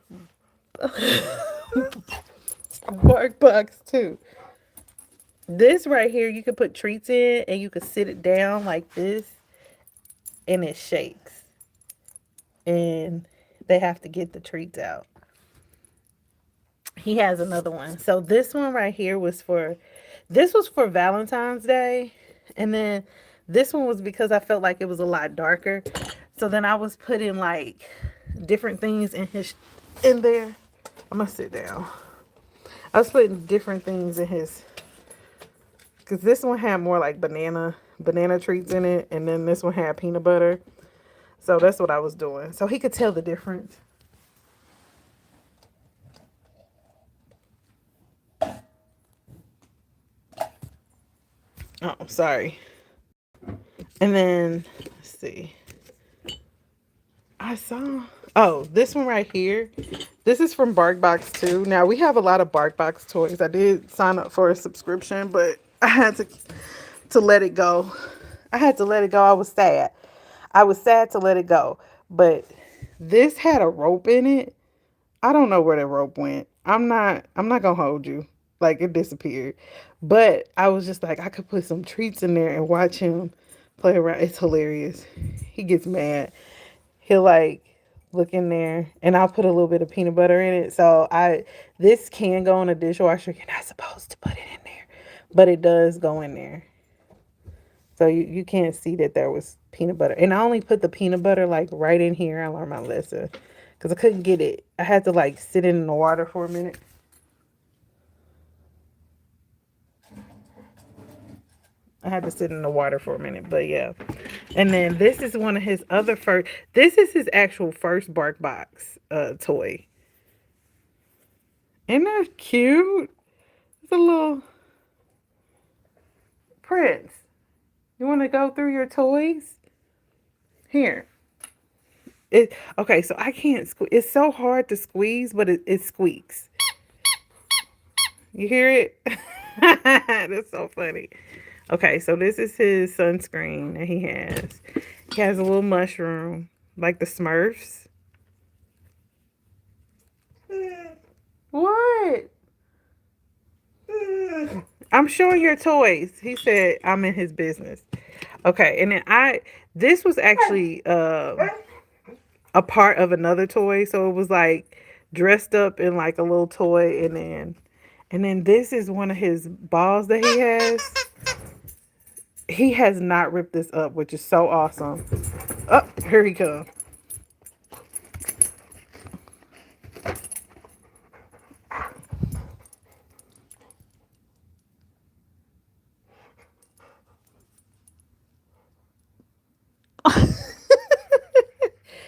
BarkBox too. This right here, you can put treats in and you can sit it down like this and it shakes. And they have to get the treats out. He has another one. So this one right here this was for Valentine's Day. And then this one was because I felt like it was a lot darker. So then I was putting like different things in there. I'm gonna sit down. I was putting different things in his, because this one had more like banana treats in it, and then this one had peanut butter. So that's what I was doing. So he could tell the difference. Oh, sorry. And then let's see. I saw. Oh, this one right here. This is from BarkBox too. Now we have a lot of BarkBox toys. I did sign up for a subscription, but I had to let it go. I had to let it go. I was sad. I was sad to let it go. But this had a rope in it. I don't know where the rope went. I'm not gonna hold you. Like it disappeared. But I was just like I could put some treats in there and watch him play around. It's hilarious. He gets mad. He'll like look in there and I'll put a little bit of peanut butter in it. So this can go in a dishwasher. You're not supposed to put it in there. But it does go in there. So you can't see that there was peanut butter. And I only put the peanut butter like right in here. I learned my lesson. Because I couldn't get it. I had to like sit in the water for a minute. I had to sit in the water for a minute, but yeah. And then this is one of his other first. This is his actual first BarkBox toy. Isn't that cute? It's a little Prince. You want to go through your toys? Here. Okay, so I can't squeeze. It's so hard to squeeze, but it squeaks. You hear it? That's so funny. Okay, so this is his sunscreen that he has. He has a little mushroom, like the Smurfs. What? I'm showing your toys. He said I'm in his business. Okay, and then this was actually a part of another toy, so it was like dressed up in like a little toy, and then this is one of his balls that he has. He has not ripped this up, which is so awesome. Oh, here he comes.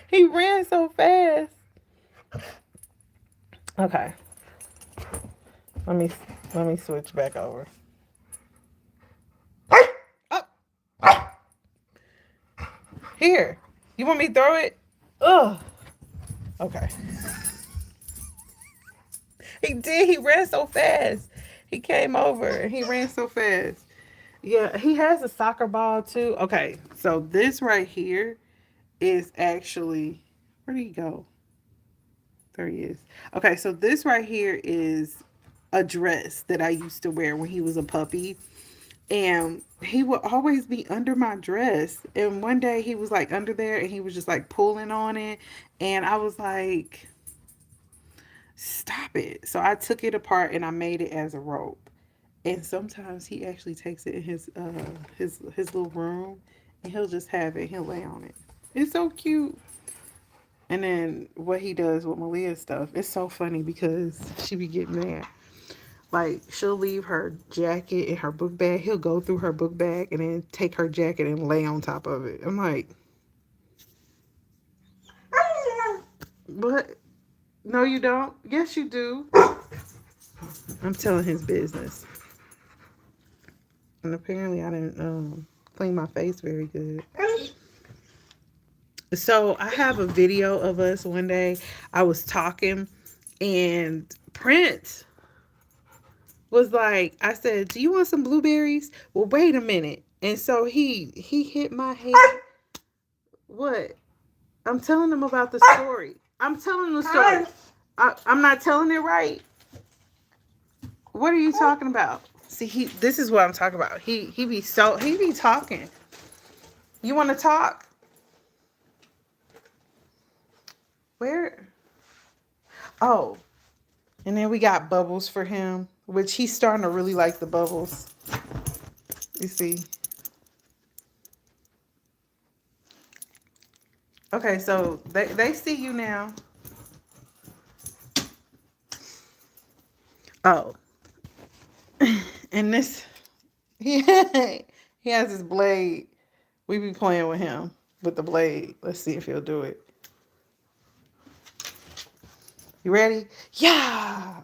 He ran so fast. Okay, let me let me switch back over. Oh, here. You want me to throw it? Ugh. Okay. He did. He ran so fast. He came over and he ran so fast. Yeah, he has a soccer ball too. Okay, so this right here is actually, where'd he go? There he is. Okay, so this right here is a dress that I used to wear when he was a puppy. And he would always be under my dress. And one day he was like under there and he was just like pulling on it. And I was like, stop it. So I took it apart and I made it as a rope. And sometimes he actually takes it in his little room and he'll just have it. He'll lay on it. It's so cute. And then what he does with Malia's stuff, it's so funny because she be getting mad. Like she'll leave her jacket in her book bag. He'll go through her book bag and then take her jacket and lay on top of it. I'm like, what? No, you don't. Yes, you do. I'm telling his business. And apparently, I didn't clean my face very good. So I have a video of us one day. I was talking, and Prince was like, I said, "Do you want some blueberries?" Well, wait a minute. And so he hit my head. What? I'm telling him about the story. I'm telling the story. I'm not telling it right. What are you talking about? See, this is what I'm talking about. He be talking. You want to talk? Where? Oh, and then we got bubbles for him, which he's starting to really like the bubbles. You see. Okay, so they see you now. Oh, and this he he has his blade. We be playing with him with the blade. Let's see if he'll do it. You ready? Yeah.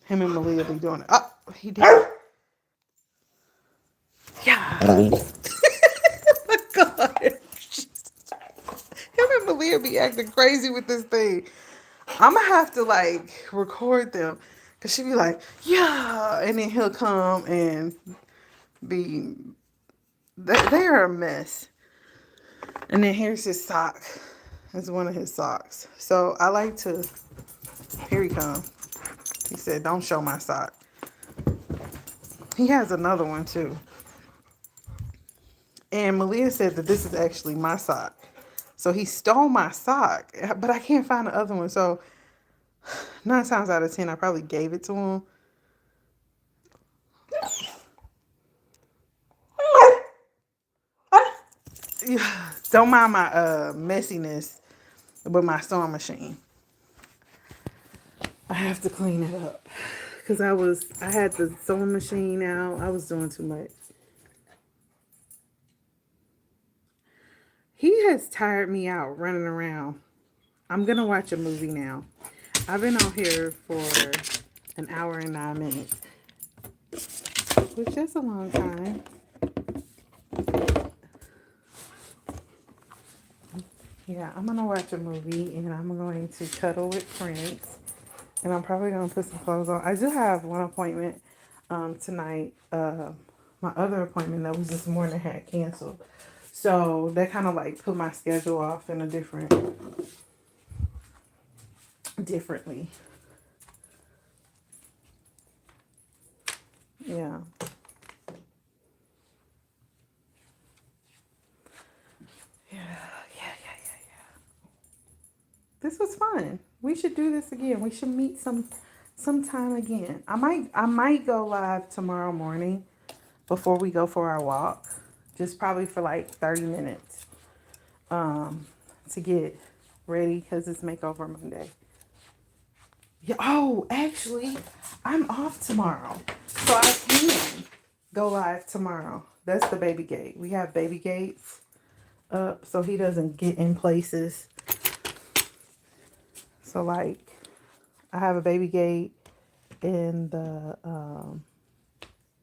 Him and Malia be doing it. Oh, he did. Yeah. Oh my God. Him and Malia be acting crazy with this thing. I'm gonna have to like record them because she be like, yeah, and then he'll come and be. They are a mess. And then here's his sock. That's one of his socks. So I like to. Here he comes. He said, "Don't show my sock." He has another one too. And Malia said that this is actually my sock. So he stole my sock, but I can't find the other one. So 9 times out of 10, I probably gave it to him. Don't mind my messiness with my sewing machine. I have to clean it up because I had the sewing machine out. I was doing too much. He has tired me out running around. I'm gonna watch a movie now. I've been on here for an hour and 9 minutes, which is a long time. Yeah, I'm gonna watch a movie and I'm going to cuddle with Prince. And I'm probably gonna put some clothes on. I do have one appointment tonight. My other appointment that was this morning had canceled. So that kind of like put my schedule off in a differently. Yeah. Yeah, yeah. This was fun. We should do this again. We should meet sometime again. I might go live tomorrow morning before we go for our walk. Just probably for like 30 minutes. To get ready because it's makeover Monday. Yeah, oh, actually, I'm off tomorrow. So I can go live tomorrow. That's the baby gate. We have baby gates up so he doesn't get in places. So like I have a baby gate in the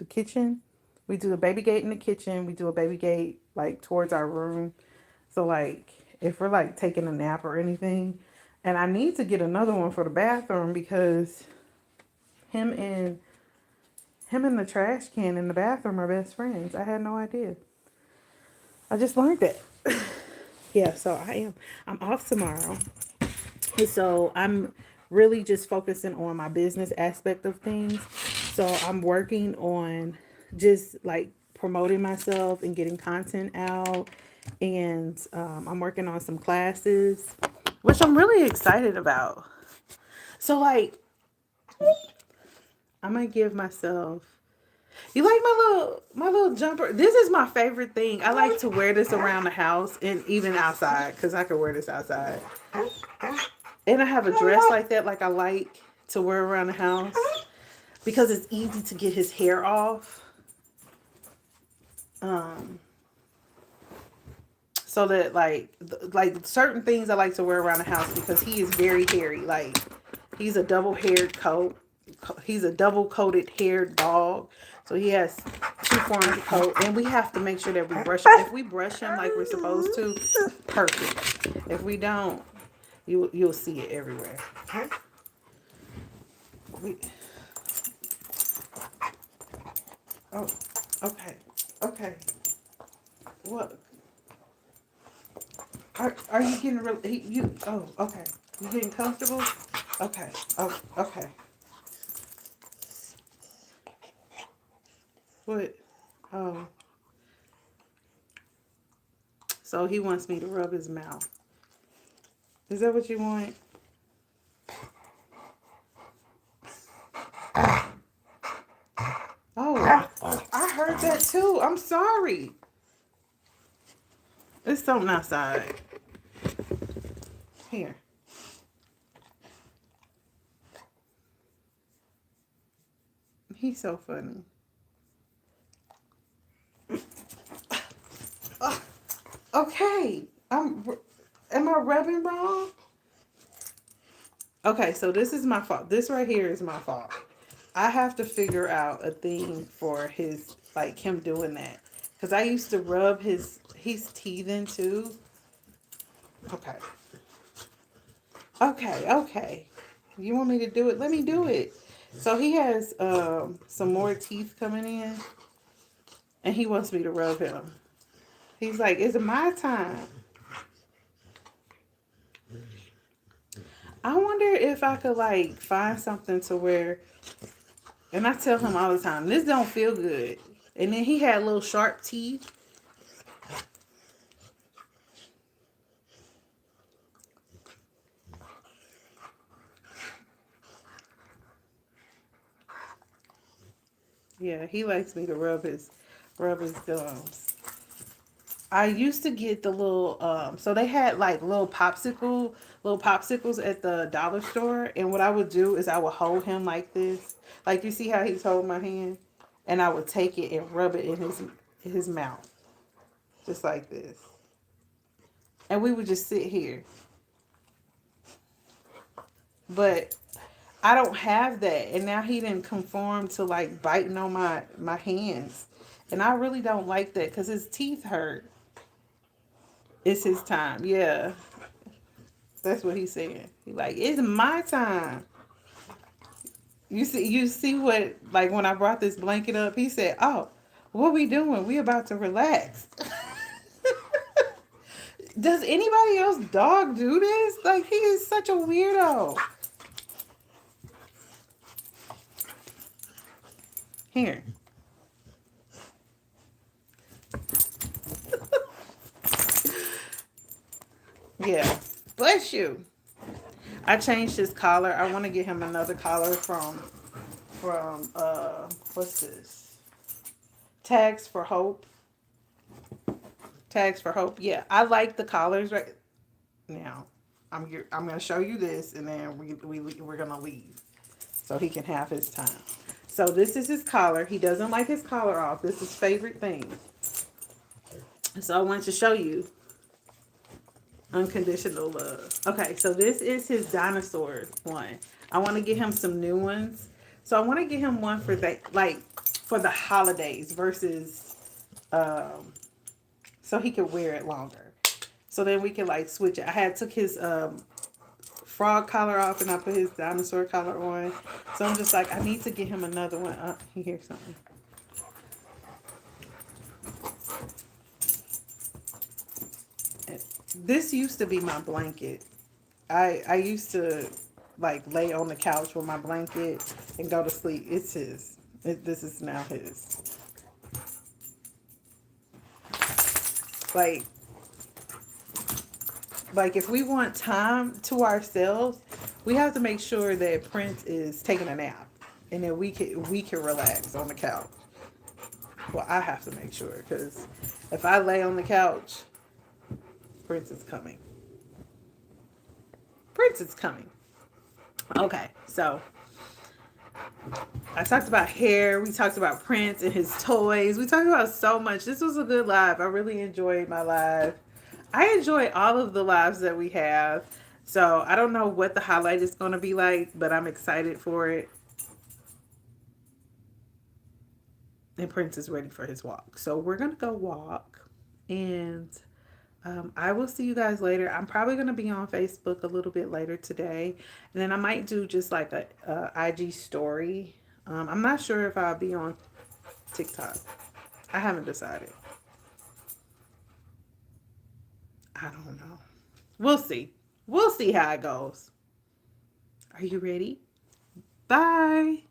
kitchen. We do a baby gate in the kitchen. We do a baby gate like towards our room. So like if we're like taking a nap or anything, and I need to get another one for the bathroom because him and the trash can in the bathroom are best friends. I had no idea. I just learned that. Yeah, so I'm off tomorrow. And so I'm really just focusing on my business aspect of things. So I'm working on just like promoting myself and getting content out. And I'm working on some classes, which I'm really excited about. So like I'm gonna give myself. You like my little jumper? This is my favorite thing. I like to wear this around the house and even outside because I could wear this outside. And I have a dress like that, like I like to wear around the house because it's easy to get his hair off. Um, so that like certain things I like to wear around the house because he is very hairy. Like he's a double haired coat. He's a double coated haired dog. So he has two forms of coat, and we have to make sure that we brush him. If we brush him like we're supposed to, perfect. If we don't, you'll see it everywhere. We, oh, okay, okay. What? Are you getting really? You? Oh, okay. You getting comfortable? Okay. Oh, okay. What? Oh. So he wants me to rub his mouth. Is that what you want? Oh, I heard that too. I'm sorry. There's something outside. Here. He's so funny. Okay. Am I rubbing wrong? Okay, so this is my fault. This right here is my fault. I have to figure out a thing for his, like him doing that. Because I used to rub he's teething too. Okay. Okay. You want me to do it? Let me do it. So he has some more teeth coming in. And he wants me to rub him. He's like, it's my time. I wonder if I could like find something to where, and I tell him all the time, this don't feel good. And then he had little sharp teeth. Yeah, he likes me to rub his gums. I used to get the little so they had like little popsicles at the dollar store, and what I would do is I would hold him like this. Like you see how he's holding my hand? And I would take it and rub it in his mouth. Just like this. And we would just sit here. But I don't have that. And now he didn't conform to like biting on my hands. And I really don't like that because his teeth hurt. It's his time. Yeah. That's what he's saying. He like, it's my time. You see what, like when I brought this blanket up, he said, "Oh, what we doing? We about to relax." Does anybody else dog do this? Like he is such a weirdo. Here. Yeah. Bless you. I changed his collar. I want to get him another collar from what's this? Tags for Hope. Tags for Hope. Yeah, I like the collars right now. I'm gonna show you this, and then we're gonna leave so he can have his time. So this is his collar. He doesn't like his collar off. This is favorite thing. So I want to show you unconditional love. Okay, so this is his dinosaur one. I want to get him some new ones. So I want to get him one for that, like for the holidays versus so he could wear it longer. So then we can like switch it. I had took his frog collar off and I put his dinosaur collar on. So I'm just like, I need to get him another one. He hears something. This used to be my blanket. I used to like lay on the couch with my blanket and go to sleep. It's his. This is now his. Like if we want time to ourselves, we have to make sure that Prince is taking a nap, and then we can relax on the couch. Well, I have to make sure because if I lay on the couch, Prince is coming. Prince is coming. Okay, so I talked about hair. We talked about Prince and his toys. We talked about so much. This was a good live. I really enjoyed my live. I enjoy all of the lives that we have. So I don't know what the highlight is going to be like, but I'm excited for it. And Prince is ready for his walk. So we're going to go walk. And I will see you guys later. I'm probably going to be on Facebook a little bit later today. And then I might do just like a IG story. I'm not sure if I'll be on TikTok. I haven't decided. I don't know. We'll see. We'll see how it goes. Are you ready? Bye.